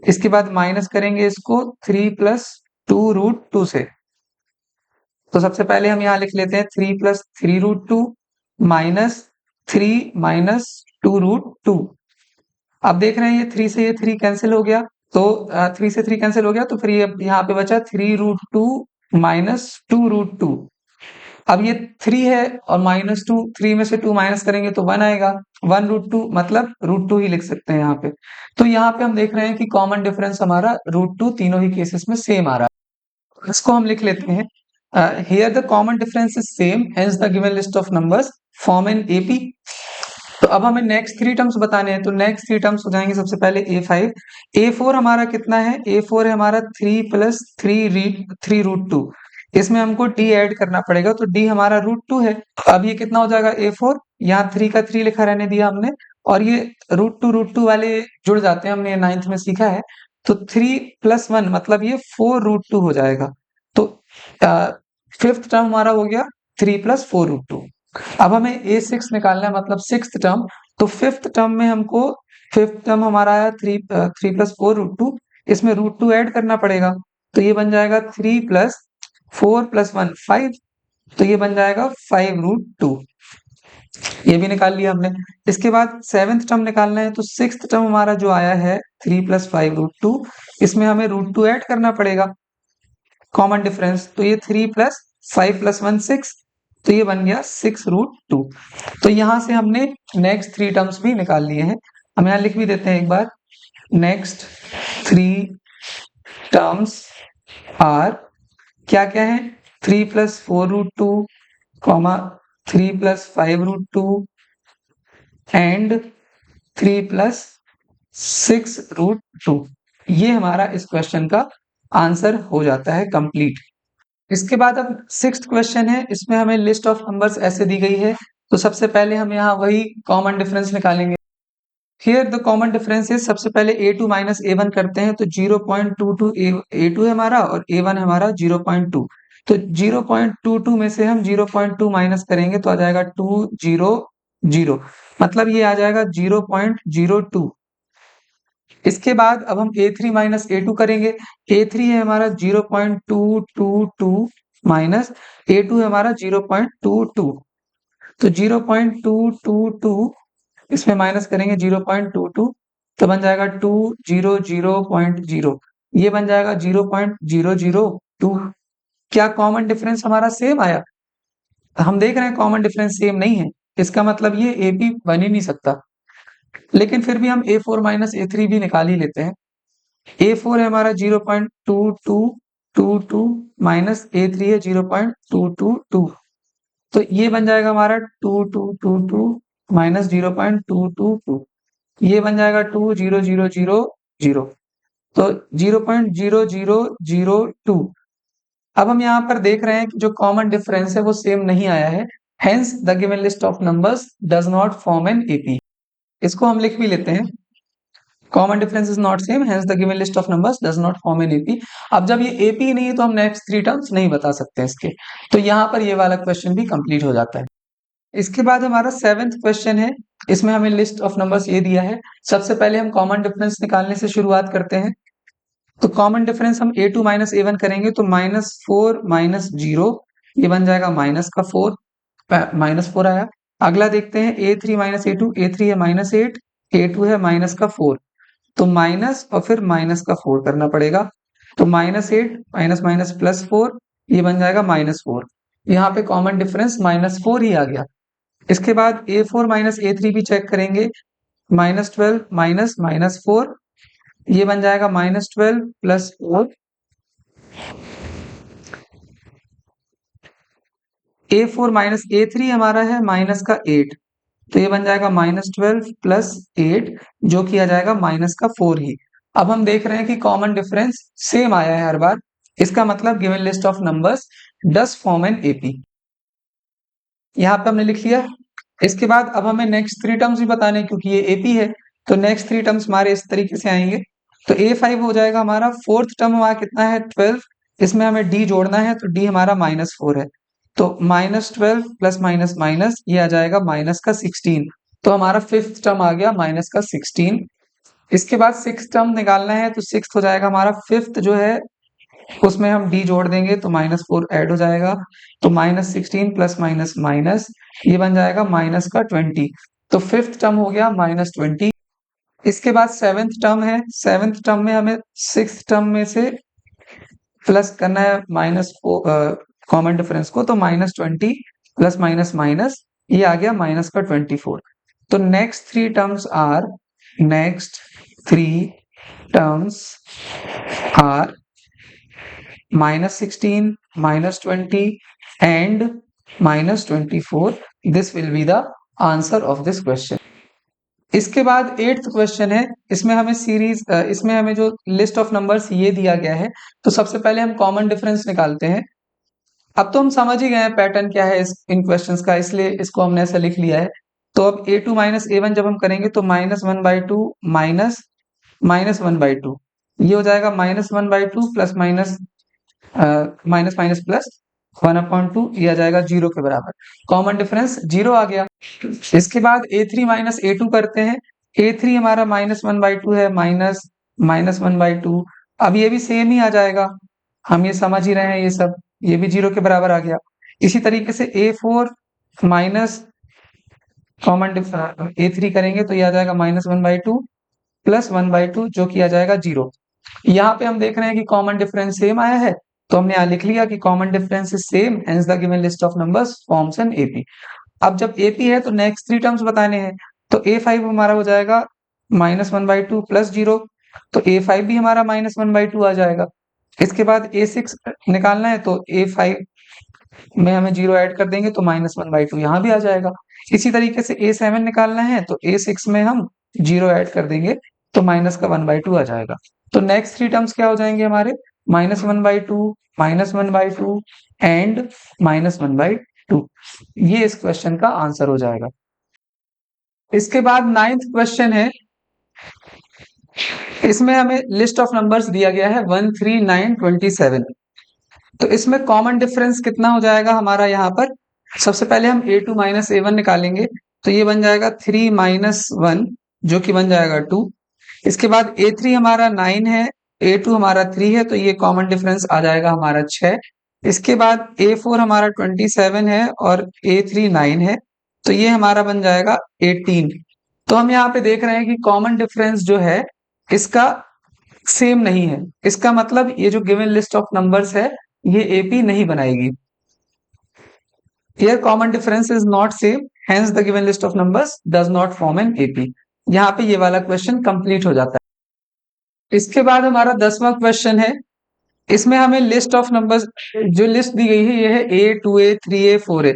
इसके बाद माइनस करेंगे इसको 3 प्लस 2√2 से, तो सबसे पहले हम यहाँ लिख लेते हैं 3 प्लस 3√2 माइनस 3 माइनस 2√2। अब देख रहे हैं ये 3 से ये 3 कैंसिल हो गया, तो 3 से 3 कैंसिल हो गया, तो फिर ये यहाँ पे बचा 3√2 माइनस 2√2। अब ये 3 है और -2, 3 में से 2 माइनस करेंगे तो 1 आएगा। 1√2 मतलब √2 ही लिख सकते हैं यहाँ पे। तो यहाँ पे हम देख रहे हैं कि कॉमन डिफरेंस हमारा √2 तीनों ही केसेस में सेम आ रहा है। इसको हम लिख लेते हैं, here the common difference is same, hence the given list of numbers form an AP. तो अब हमें नेक्स्ट 3 टर्म्स बताने हैं, तो नेक्स्ट 3 टर्म्स हो जाएंगे सबसे पहले A5। A4 हमारा कितना है? A4 है हमारा 3 प्लस 3√2। इसमें हमको D ऐड करना पड़ेगा, तो D हमारा √2 है। अब ये कितना हो जाएगा A4, यहाँ 3 का 3 लिखा रहने दिया हमने, और ये √2 वाले जुड़ जाते हैं, हमने ये 9th में सीखा है। तो 3 प्लस 1 मतलब ये 4√2 हो जाएगा। तो फिफ्थ टर्म हमारा हो गया 3 प्लस 4√2। अब हमें A6 निकालना है, मतलब सिक्स्थ टर्म। तो फिफ्थ टर्म में हमको, फिफ्थ टर्म हमारा आया 3 प्लस 4√2, इसमें √2 ऐड करना पड़ेगा। तो ये बन जाएगा 3 प्लस 4 प्लस 1 5, तो ये बन जाएगा 5√2। ये भी निकाल लिया हमने। इसके बाद सेवेंथ टर्म निकालना है, तो सिक्स्थ टर्म हमारा जो आया है 3 प्लस 5√2, इसमें हमें √2 ऐड करना पड़ेगा, कॉमन डिफरेंस। तो ये 3 प्लस 5 प्लस 1 6, तो ये बन गया 6√2। तो यहां से हमने नेक्स्ट 3 टर्म्स भी निकाल लिए हैं। हम यहाँ लिख भी देते हैं एक बार, नेक्स्ट 3 टर्म्स आर क्या क्या है? 3 plus 4√2, comma 3 plus 5√2 and 3 plus 6√2। ये हमारा इस क्वेश्चन का आंसर हो जाता है कंप्लीट। इसके बाद अब सिक्स्थ क्वेश्चन है, इसमें हमें लिस्ट ऑफ नंबर्स ऐसे दी गई है। तो सबसे पहले हम यहाँ वही कॉमन डिफरेंस निकालेंगे। Here the common difference is, सबसे पहले A2 माइनस A1 करते हैं, तो 0.22 A2 है हमारा और A1 है हमारा 0.2। तो 0.22 में से हम 0.2 माइनस करेंगे तो आ जाएगा 200, मतलब ये आ जाएगा 0.02। इसके बाद अब हम A3 माइनस A2 करेंगे। A3 है हमारा 0.222 माइनस A2 है हमारा 0.22। तो 0.222 इसमें माइनस करेंगे 0.22, तो बन जाएगा 200.0। ये बन जाएगा 0.002। क्या कॉमन डिफरेंस हमारा सेम आया? हम देख रहे हैं कॉमन डिफरेंस सेम नहीं है, इसका मतलब ये AP बन ही नहीं सकता। लेकिन फिर भी हम A4 माइनस A3 भी निकाल ही लेते हैं। A4 है हमारा 0.2222 माइनस A3 है 0.222, तो ये बन जाएगा हमारा 2222 माइनस 0.222, ये बन जाएगा 20000। तो 0.0002। अब हम यहाँ पर देख रहे हैं कि जो कॉमन डिफरेंस है वो सेम नहीं आया है, hence the given list of numbers does not form an AP। इसको हम लिख भी लेते हैं, common difference is not same, hence the given list of numbers does not form an AP। अब जब ये AP नहीं है तो हम नेक्स्ट 3 टर्म्स नहीं बता सकते इसके, तो यहाँ पर ये वाला क्वेश्चन भी कंप्लीट हो जाता है। इसके बाद हमारा सेवेंथ क्वेश्चन है, इसमें हमें लिस्ट ऑफ नंबर्स ये दिया है। सबसे पहले हम कॉमन डिफरेंस निकालने से शुरुआत करते हैं। तो कॉमन डिफरेंस हम A2 माइनस A1 करेंगे, तो -4 माइनस 0, ये बन जाएगा माइनस का 4, -4 आया। अगला देखते हैं A3 माइनस A2, A3 है -8, A2 है माइनस का 4, तो माइनस और फिर माइनस का 4 करना पड़ेगा। तो -8 माइनस माइनस +4, ये बन जाएगा -4। यहाँ पे कॉमन डिफरेंस -4 ही आ गया। इसके बाद A4 माइनस A3 भी चेक करेंगे, -12 माइनस -4, ये बन जाएगा -12 प्लस 4। A4 माइनस A3 हमारा है माइनस का 8, तो ये बन जाएगा -12 प्लस 8, जो कि आ जाएगा माइनस का 4 ही। अब हम देख रहे हैं कि कॉमन डिफरेंस सेम आया है हर बार, इसका मतलब given list of numbers does form an AP। यहाँ पे हमने लिख लिया। इसके बाद अब हमें नेक्स्ट 3 टर्म्स भी बताने हैं, क्योंकि ये AP है, तो नेक्स्ट 3 टर्म्स हमारे इस तरीके से आएंगे। तो A5 हो जाएगा हमारा, फोर्थ टर्म हमारा कितना है 12, इसमें हमें D जोड़ना है, तो D हमारा -4 है, तो -12 प्लस माइनस माइनस, ये आ जाएगा माइनस का 16, तो हमारा फिफ्थ टर्म आ गया माइनस का 16। इसके बाद सिक्स टर्म निकालना है, तो सिक्स हो जाएगा हमारा, फिफ्थ जो है उसमें हम D जोड़ देंगे तो -4 ऐड हो जाएगा, तो -16 प्लस माइनस माइनस, ये बन जाएगा माइनस का 20, तो फिफ्थ टर्म हो गया -20। इसके बाद सेवेंथ टर्म है, सेवेंथ टर्म में हमें सिक्स टर्म में से प्लस करना है माइनस कॉमन डिफरेंस को, तो -20 प्लस माइनस माइनस ये आ गया माइनस का 24। तो next three terms are -16, -20 and -24. This will be the answer of this question. इसके बाद 8th क्वेश्चन है, इसमें हमें जो लिस्ट ऑफ नंबर्स ये दिया गया है, तो सबसे पहले हम कॉमन डिफरेंस निकालते हैं। अब तो हम समझ ही गए हैं पैटर्न क्या है इन क्वेश्चंस का, इसलिए इसको हमने ऐसा लिख लिया है। तो अब a2 माइनस a1 जब हम करेंगे तो -1/2 माइनस -1/2, ये हो जाएगा -1/2 प्लस माइनस माइनस प्लस 1/2, ये आ जाएगा 0 के बराबर। कॉमन डिफरेंस 0 आ गया। इसके बाद a3 माइनस a2 करते हैं। a3 हमारा -1/2 है, -1/2। अब ये भी सेम ही आ जाएगा, हम ये समझ ही रहे हैं, ये सब ये भी 0 के बराबर आ गया। इसी तरीके से a4 माइनस कॉमन a3 करेंगे तो ये आ जाएगा -1/2 प्लस 1/2, जो कि आ जाएगा 0। यहाँ पे हम देख रहे हैं कि कॉमन डिफरेंस सेम आया है, तो हमने यहाँ लिख लिया कि common difference is same, hence the given list of numbers forms an AP. अब जब एपी है तो नेक्स्ट थ्री टर्म्स बताने हैं, तो a5 हमारा हो जाएगा -1/2 प्लस 0, तो a5 भी हमारा -1/2 आ जाएगा। इसके बाद a6 निकालना है, तो a5 में हमें 0 ऐड कर देंगे तो -1/2 यहाँ भी आ जाएगा। इसी तरीके से a7 निकालना है, तो a6 में हम 0 ऐड कर देंगे तो माइनस का 1/2 आ जाएगा। तो नेक्स्ट थ्री टर्म्स क्या हो जाएंगे हमारे, -1/2, -1/2 एंड -1/2। ये इस क्वेश्चन का आंसर हो जाएगा। इसके बाद 9th क्वेश्चन है, इसमें हमें लिस्ट ऑफ नंबर्स दिया गया है 1, 3, 9, 27। तो इसमें कॉमन डिफरेंस कितना हो जाएगा हमारा यहाँ पर, सबसे पहले हम a2 माइनस a1 निकालेंगे, तो ये बन जाएगा 3 माइनस 1, जो कि बन जाएगा 2। इसके बाद a3 हमारा 9 है, a2 हमारा 3 है, तो ये कॉमन डिफरेंस आ जाएगा हमारा 6। इसके बाद a4 हमारा 27 है और a3 9 है, तो ये हमारा बन जाएगा 18। तो हम यहाँ पे देख रहे हैं कि कॉमन डिफरेंस जो है इसका सेम नहीं है, इसका मतलब ये जो गिवन लिस्ट ऑफ नंबर्स है ये एपी नहीं बनाएगी। Here common difference is not same, hence the given list of numbers does not form an AP। यहाँ पे ये वाला क्वेश्चन कंप्लीट हो जाता है। इसके बाद हमारा 10वां क्वेश्चन है, इसमें हमें लिस्ट ऑफ नंबर्स जो लिस्ट दी गई है ये है a, 2a, 3a, 4a,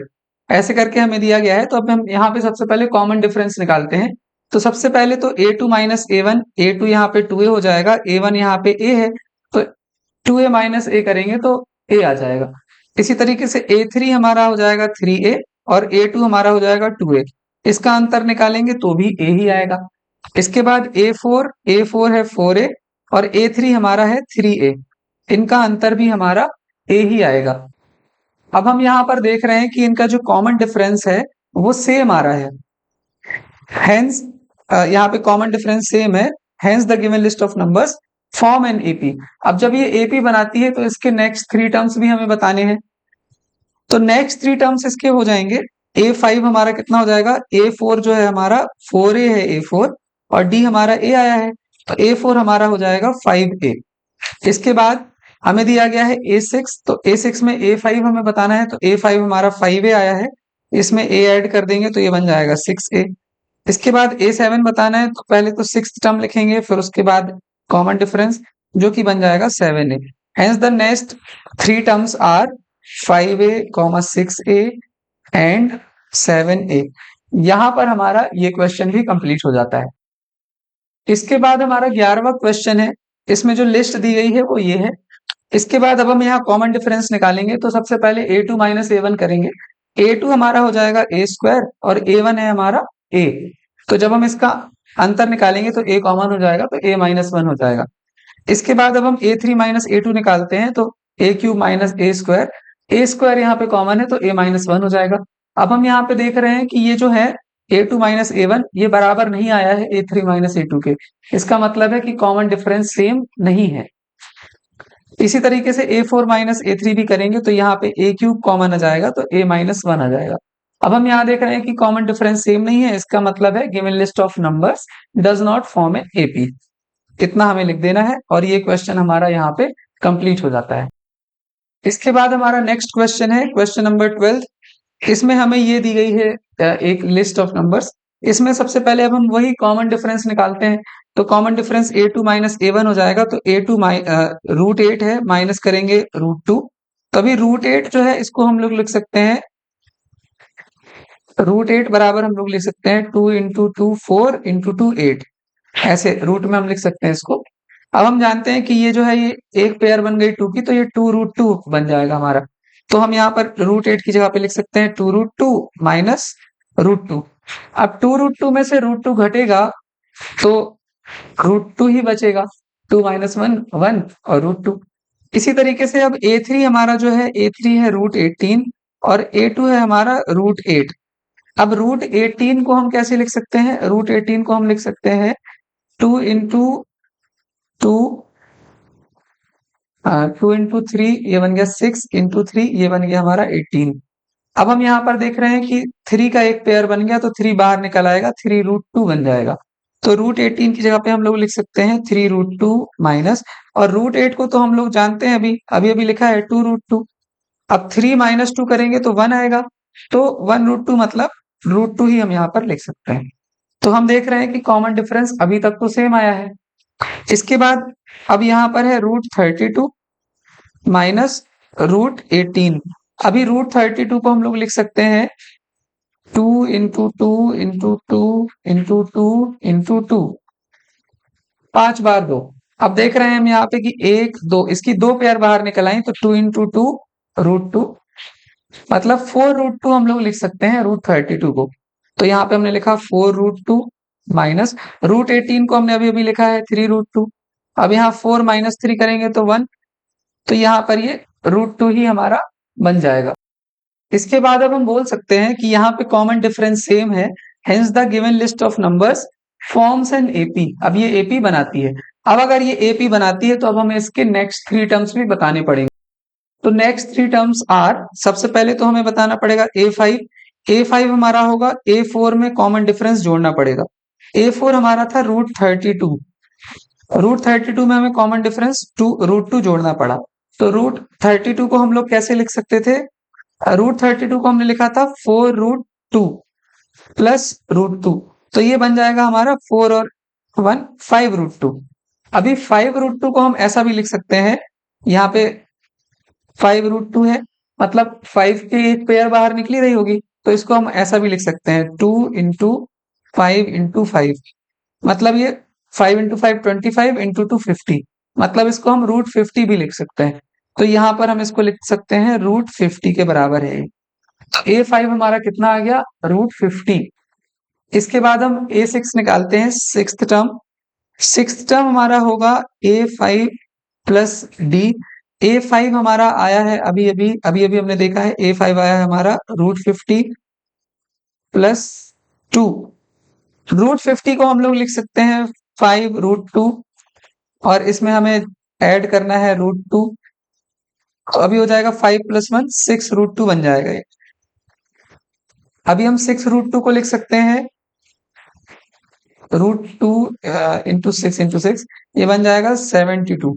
ऐसे करके हमें दिया गया है। तो अब हम यहाँ पे सबसे पहले कॉमन डिफरेंस निकालते हैं। तो सबसे पहले तो a2 माइनस a1, a2 यहाँ पे 2a हो जाएगा, a1 यहाँ पे a है, तो 2a माइनस a करेंगे तो a आ जाएगा। इसी तरीके से a3 हमारा हो जाएगा 3a और a2 हमारा हो जाएगा 2a, इसका अंतर निकालेंगे तो भी a ही आएगा। इसके बाद a4 है 4a और a3 हमारा है 3a, इनका अंतर भी हमारा a ही आएगा। अब हम यहाँ पर देख रहे हैं कि इनका जो कॉमन डिफरेंस है वो सेम आ रहा है, हेंस यहाँ पे कॉमन डिफरेंस सेम है, hence the given list of numbers form an AP. अब जब ये एपी बनाती है तो इसके नेक्स्ट थ्री टर्म्स भी हमें बताने हैं। तो नेक्स्ट थ्री टर्म्स इसके हो जाएंगे, a5 हमारा कितना हो जाएगा, a4 जो है हमारा 4a है a4 और d हमारा a आया है, तो a4 हमारा हो जाएगा 5a। इसके बाद हमें दिया गया है a6, तो a6 में a5 हमें बताना है, तो a5 हमारा 5a आया है, इसमें a ऐड कर देंगे तो ये बन जाएगा 6a। इसके बाद a7 बताना है, तो पहले तो सिक्स टर्म लिखेंगे, फिर उसके बाद कॉमन डिफरेंस जो कि बन जाएगा 7a। Hence the next three terms are 5a, 6a and 7a। यहां पर हमारा ये क्वेश्चन भी कंप्लीट हो जाता है। इसके बाद हमारा 11वां क्वेश्चन है, इसमें जो लिस्ट दी गई है वो ये है। इसके बाद अब हम यहाँ कॉमन डिफरेंस निकालेंगे, तो सबसे पहले a2 माइनस a1 करेंगे। a2 हमारा हो जाएगा a स्क्वायर और a1 है हमारा a, तो जब हम इसका अंतर निकालेंगे तो a कॉमन हो जाएगा, तो a माइनस 1 हो जाएगा। इसके बाद अब हम a3 माइनस a2 निकालते हैं, तो a cube minus a square यहाँ पे कॉमन है तो a माइनस 1 हो जाएगा। अब हम यहाँ पे देख रहे हैं कि ये जो है a2 माइनस a1 ये बराबर नहीं आया है a3 माइनस a2 के, इसका मतलब है कि कॉमन डिफरेंस सेम नहीं है। इसी तरीके से a4 माइनस a3 भी करेंगे तो यहाँ पे a क्यूब कॉमन आ जाएगा, तो a माइनस 1 आ जाएगा। अब हम यहाँ देख रहे हैं कि कॉमन डिफरेंस सेम नहीं है, इसका मतलब है given list of numbers does not form an AP. इतना हमें लिख देना है और ये क्वेश्चन हमारा यहाँ पे कंप्लीट हो जाता है। इसके बाद हमारा नेक्स्ट क्वेश्चन है क्वेश्चन नंबर 12। इसमें हमें ये दी गई है एक लिस्ट ऑफ नंबर्स। इसमें सबसे पहले अब हम वही कॉमन डिफरेंस निकालते हैं। तो common difference a2 minus A1 हो जाएगा। तो a2 √8 है, माइनस करेंगे √2। तभी √8 जो है इसको हम लोग लिख सकते हैं, √8 बराबर हम लोग लिख सकते हैं 2 इंटू 2 4 इंटू 2 8। ऐसे रूट में हम लिख सकते हैं इसको। अब हम जानते हैं कि ये जो है ये एक पेयर बन गई 2 की, तो ये 2 √2 बन जाएगा हमारा। तो हम यहाँ पर √8 की जगह पे लिख सकते हैं 2 √2 माइनस √2। अब 2 √2 में से √2 घटेगा तो √2 ही बचेगा। 2 माइनस 1 1 और √2। इसी तरीके से अब a3 हमारा जो है a3 है √18 और a2 है हमारा √8। अब √18 को हम कैसे लिख सकते हैं? √18 को हम लिख सकते हैं 2 इंटू 2 2 इंटू 3 ये बन गया 6 इंटू 3 ये बन गया हमारा 18। अब हम यहाँ पर देख रहे हैं कि 3 का एक पेयर बन गया तो 3 बाहर निकल आएगा, 3 √2 बन जाएगा। तो √18 की जगह पे हम लोग लिख सकते हैं 3 √2 माइनस, और √8 को तो हम लोग जानते हैं, अभी अभी अभी लिखा है 2 √2। अब 3 माइनस 2 करेंगे तो 1 आएगा। तो 1 √2 मतलब √2 ही हम यहाँ पर लिख सकते हैं। तो हम देख रहे हैं कि कॉमन डिफरेंस अभी तक तो सेम आया है। इसके बाद अब यहाँ पर है √32 माइनस √18। अभी √32 को हम लोग लिख सकते हैं 2 इंटू 2 इंटू 2 इंटू 2 इंटू 2, 5 बार 2। अब देख रहे हैं हम यहाँ पे कि 1 2 इसकी 2 पेयर बाहर निकल आई, तो 2 इंटू 2 √2 मतलब 4 √2 हम लोग लिख सकते हैं √32 को। तो यहाँ पे हमने लिखा 4 √2 माइनस √18 को हमने अभी अभी लिखा है 3 √2। अब यहाँ 4 माइनस 3 करेंगे तो 1। तो यहाँ पर ये √2 ही हमारा बन जाएगा। इसके बाद अब हम बोल सकते हैं कि यहाँ पे कॉमन डिफरेंस सेम है, hence the given list of numbers forms an AP. अब ये एपी बनाती है। अब अगर ये एपी बनाती है तो अब हमें इसके नेक्स्ट 3 टर्म्स भी बताने पड़ेंगे। तो नेक्स्ट 3 टर्म्स आर, सबसे पहले तो हमें बताना पड़ेगा a5। a5 हमारा होगा a4 में कॉमन डिफरेंस जोड़ना पड़ेगा। a4 हमारा था √32। √32 में हमें कॉमन डिफरेंस √2 जोड़ना पड़ा। तो √32 को हम लोग कैसे लिख सकते थे? √32 को हमने लिखा था 4 √2 प्लस √2। तो ये बन जाएगा हमारा 4 और 1 5 √2। अभी 5 √2 को हम ऐसा भी लिख सकते हैं, यहाँ पे 5 √2 है, मतलब 5 की एक पेयर बाहर निकली रही होगी, तो इसको हम ऐसा भी लिख सकते हैं 2 इंटू 5 इंटू 5। मतलब ये 5 इंटू 5 25 इंटू 2 50। मतलब इसको हम √50 भी लिख सकते हैं। तो यहाँ पर हम इसको लिख सकते हैं √50 के बराबर है। a5 हमारा कितना आ गया? √50। इसके बाद हम a6 निकालते हैं, सिक्स्थ टर्म। सिक्स्थ टर्म हमारा होगा a5 प्लस डी। a5 हमारा आया है अभी अभी हमने देखा है, a5 आया है हमारा √50 प्लस 2। √50 को हम लोग लिख सकते हैं 5 √2, और इसमें हमें ऐड करना है √2। तो अभी हो जाएगा 5 प्लस 1 6 √2 बन जाएगा ये। अभी हम 6 √2 को लिख सकते हैं √2 इंटू 6 इंटू 6, ये बन जाएगा 72।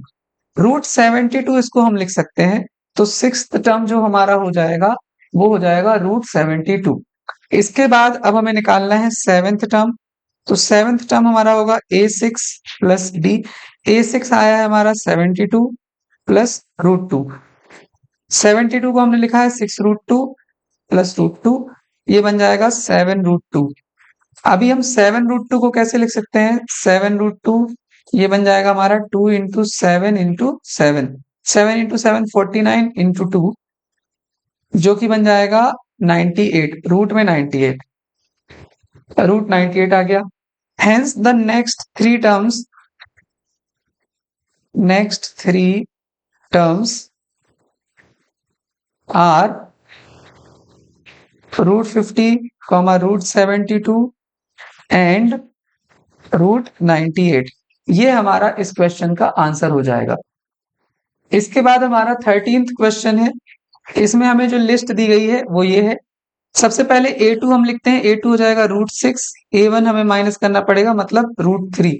√72 इसको हम लिख सकते हैं। तो सिक्स्थ टर्म जो हमारा हो जाएगा वो हो जाएगा √72। इसके बाद अब हमें निकालना है सेवेंथ टर्म। तो सेवेंथ टर्म हमारा होगा a6 प्लस डी। a6 आया है हमारा 72 प्लस √2। 72 को हमने लिखा है 6 √2 प्लस √2, ये बन जाएगा 7 √2। अभी हम 7 √2 को कैसे लिख सकते हैं? 7 √2 ये बन जाएगा हमारा 2 इंटू 7 इंटू 7। 7 इंटू 7 49 इंटू 2, जो कि बन जाएगा 98। रूट में 98, √98 आ गया। Hence the next three terms are √50, √72 and √98। ये हमारा इस क्वेश्चन का आंसर हो जाएगा। इसके बाद हमारा 13th क्वेश्चन है। इसमें हमें जो लिस्ट दी गई है वो ये है सबसे पहले a2 हम लिखते हैं, a2 हो जाएगा √6, a1 हमें माइनस करना पड़ेगा मतलब √3।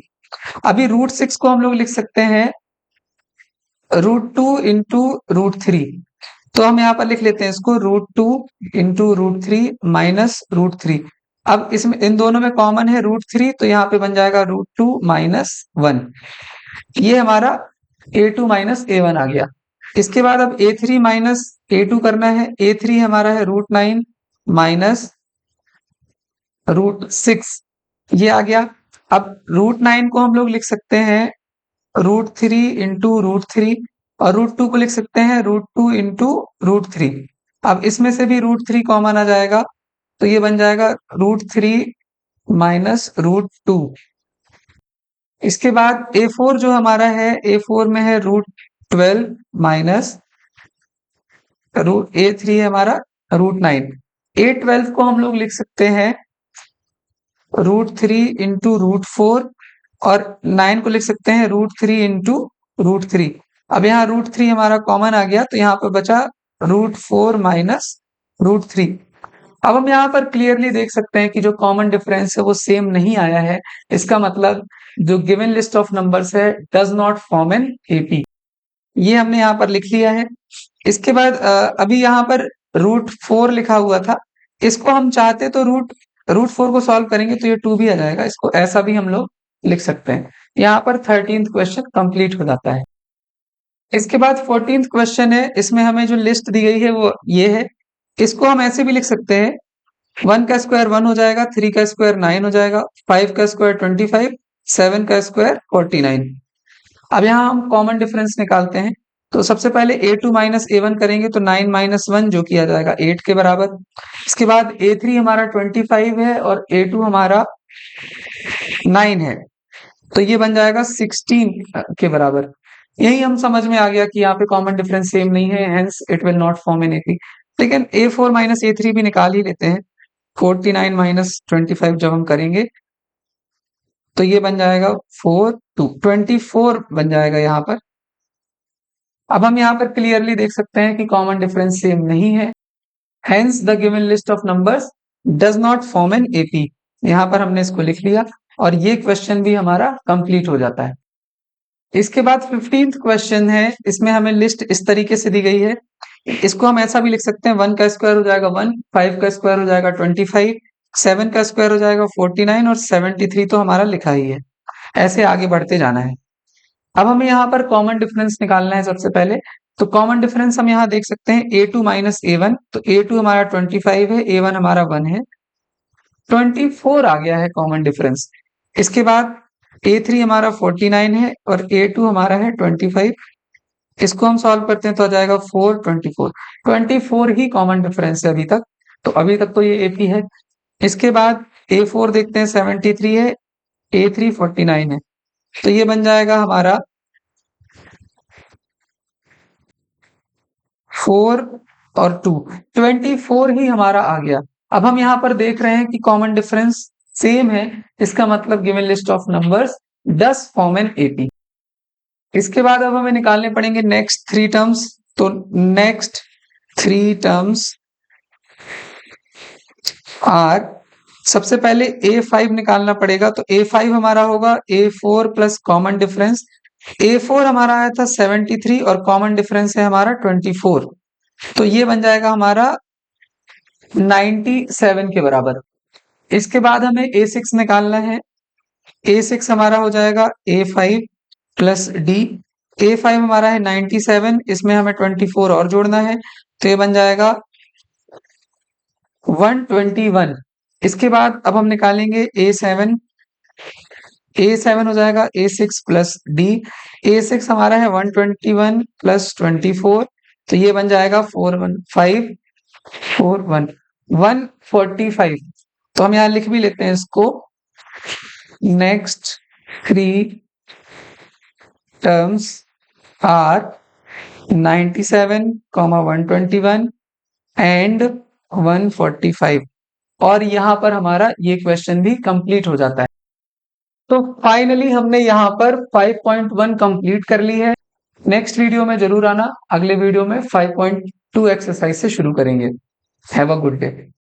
अभी √6 को हम लोग लिख सकते हैं √2 इंटू √3। तो हम यहाँ पर लिख लेते हैं इसको √2 इंटू √3 माइनस √3। अब इसमें इन दोनों में कॉमन है √3, तो यहाँ पे बन जाएगा √2 माइनस 1। ये हमारा a2 माइनस a1 आ गया। इसके बाद अब a3 माइनस a2 करना है। a3 हमारा है √9 माइनस √6, ये आ गया। अब √9 को हम लोग लिख सकते हैं √3 इंटू √3 और √2 को लिख सकते हैं √2 इंटू √3। अब इसमें से भी √3 कॉमन आ जाएगा, तो ये बन जाएगा √3 माइनस √2। इसके बाद a4 जो हमारा है, a4 में है √12 माइनस a3 है हमारा √9। a12 को हम लोग लिख सकते हैं √3 इंटू √4 और 9 को लिख सकते हैं √3 इंटू √3। अब यहाँ √3 हमारा कॉमन आ गया, तो यहाँ पे बचा √4 माइनस √3। अब हम यहाँ पर क्लियरली देख सकते हैं कि जो कॉमन डिफरेंस है वो सेम नहीं आया है। इसका मतलब जो गिवन लिस्ट ऑफ नंबर्स है does not form an AP, ये हमने यहाँ पर लिख लिया है। इसके बाद अभी यहाँ पर √4 लिखा हुआ था, इसको हम चाहते तो √4 को सॉल्व करेंगे तो ये 2 भी आ जाएगा, इसको ऐसा भी हम लोग लिख सकते हैं। यहाँ पर 13th क्वेश्चन कंप्लीट हो जाता है। इसके बाद 14th क्वेश्चन है, इसमें हमें जो लिस्ट दी गई है वो ये है। इसको हम ऐसे भी लिख सकते हैं 1 का स्क्वायर 1 हो जाएगा, 3 का स्क्वायर 9 हो जाएगा, 5 का स्क्वायर 25, 7 का स्क्वायर 49। अब यहाँ हम कॉमन डिफरेंस निकालते हैं, तो सबसे पहले a2 माइनस a1 करेंगे तो 9 माइनस 1 जो कि आ जाएगा 8 के बराबर। इसके बाद a3 हमारा 25 है और a2 हमारा 9 है, तो ये बन जाएगा 16 के बराबर। यही हम समझ में आ गया कि यहाँ पे कॉमन डिफरेंस सेम नहीं है, hence it will not form an AP. लेकिन a4 माइनस a3 भी निकाल ही लेते हैं। 49 माइनस 25 जब हम करेंगे तो ये बन जाएगा 24 बन जाएगा यहाँ पर। अब हम यहाँ पर क्लियरली देख सकते हैं कि कॉमन डिफरेंस सेम नहीं है, hence the given list of numbers does not form an AP. यहाँ पर हमने इसको लिख लिया और ये क्वेश्चन भी हमारा कंप्लीट हो जाता है। इसके बाद 15th क्वेश्चन है, इसमें हमें लिस्ट इस तरीके से दी गई है। इसको हम ऐसा भी लिख सकते हैं 1 का स्क्वायर हो जाएगा 1, 5 का स्क्वायर हो जाएगा 25, 7 का स्क्वायर हो जाएगा 49 और 73 तो हमारा लिखा ही है। ऐसे आगे बढ़ते जाना है। अब हमें यहाँ पर कॉमन डिफरेंस निकालना है सबसे पहले। तो कॉमन डिफरेंस हम यहाँ देख सकते हैं a2 माइनस a1, तो a2 हमारा 25 है, a1 हमारा 1 है, 24 आ गया है कॉमन डिफरेंस। इसके बाद a3 हमारा 49 है और a2 हमारा है 25। इसको हम सॉल्व करते हैं तो आ जाएगा 4, 24। 24 ही कॉमन डिफरेंस है अभी तक, तो अभी तक तो ये एपी है। इसके बाद a4 देखते हैं 73 है, a3 49 है, तो ये बन जाएगा हमारा 4 और 2, 24 ही हमारा आ गया। अब हम यहाँ पर देख रहे हैं कि कॉमन डिफरेंस सेम है, इसका मतलब given list of numbers does form an AP. इसके बाद अब हमें निकालने पड़ेंगे नेक्स्ट 3 टर्म्स। तो नेक्स्ट 3 टर्म्स आर, सबसे पहले a5 निकालना पड़ेगा, तो a5 हमारा होगा a4 plus common difference. a4 हमारा आया था 73 और कॉमन डिफरेंस है हमारा 24, तो ये बन जाएगा हमारा 97 के बराबर। इसके बाद हमें a6 निकालना है। a6 हमारा हो जाएगा a5 प्लस d। a5 हमारा है 97, इसमें हमें 24 और जोड़ना है, तो ये बन जाएगा 121। इसके बाद अब हम निकालेंगे a7। a7 हो जाएगा a6 प्लस d। a6 हमारा है 121 प्लस 24, तो ये बन जाएगा 415, 145। तो हम यहाँ लिख भी लेते हैं इसको। नेक्स्ट 3 टर्म्स आर 97, 121 एंड 145, और यहाँ पर हमारा ये क्वेश्चन भी कंप्लीट हो जाता है। तो फाइनली हमने यहाँ पर 5.1 कंप्लीट कर ली है। नेक्स्ट वीडियो में जरूर आना, अगले वीडियो में 5.2 एक्सरसाइज से शुरू करेंगे। Have a good day.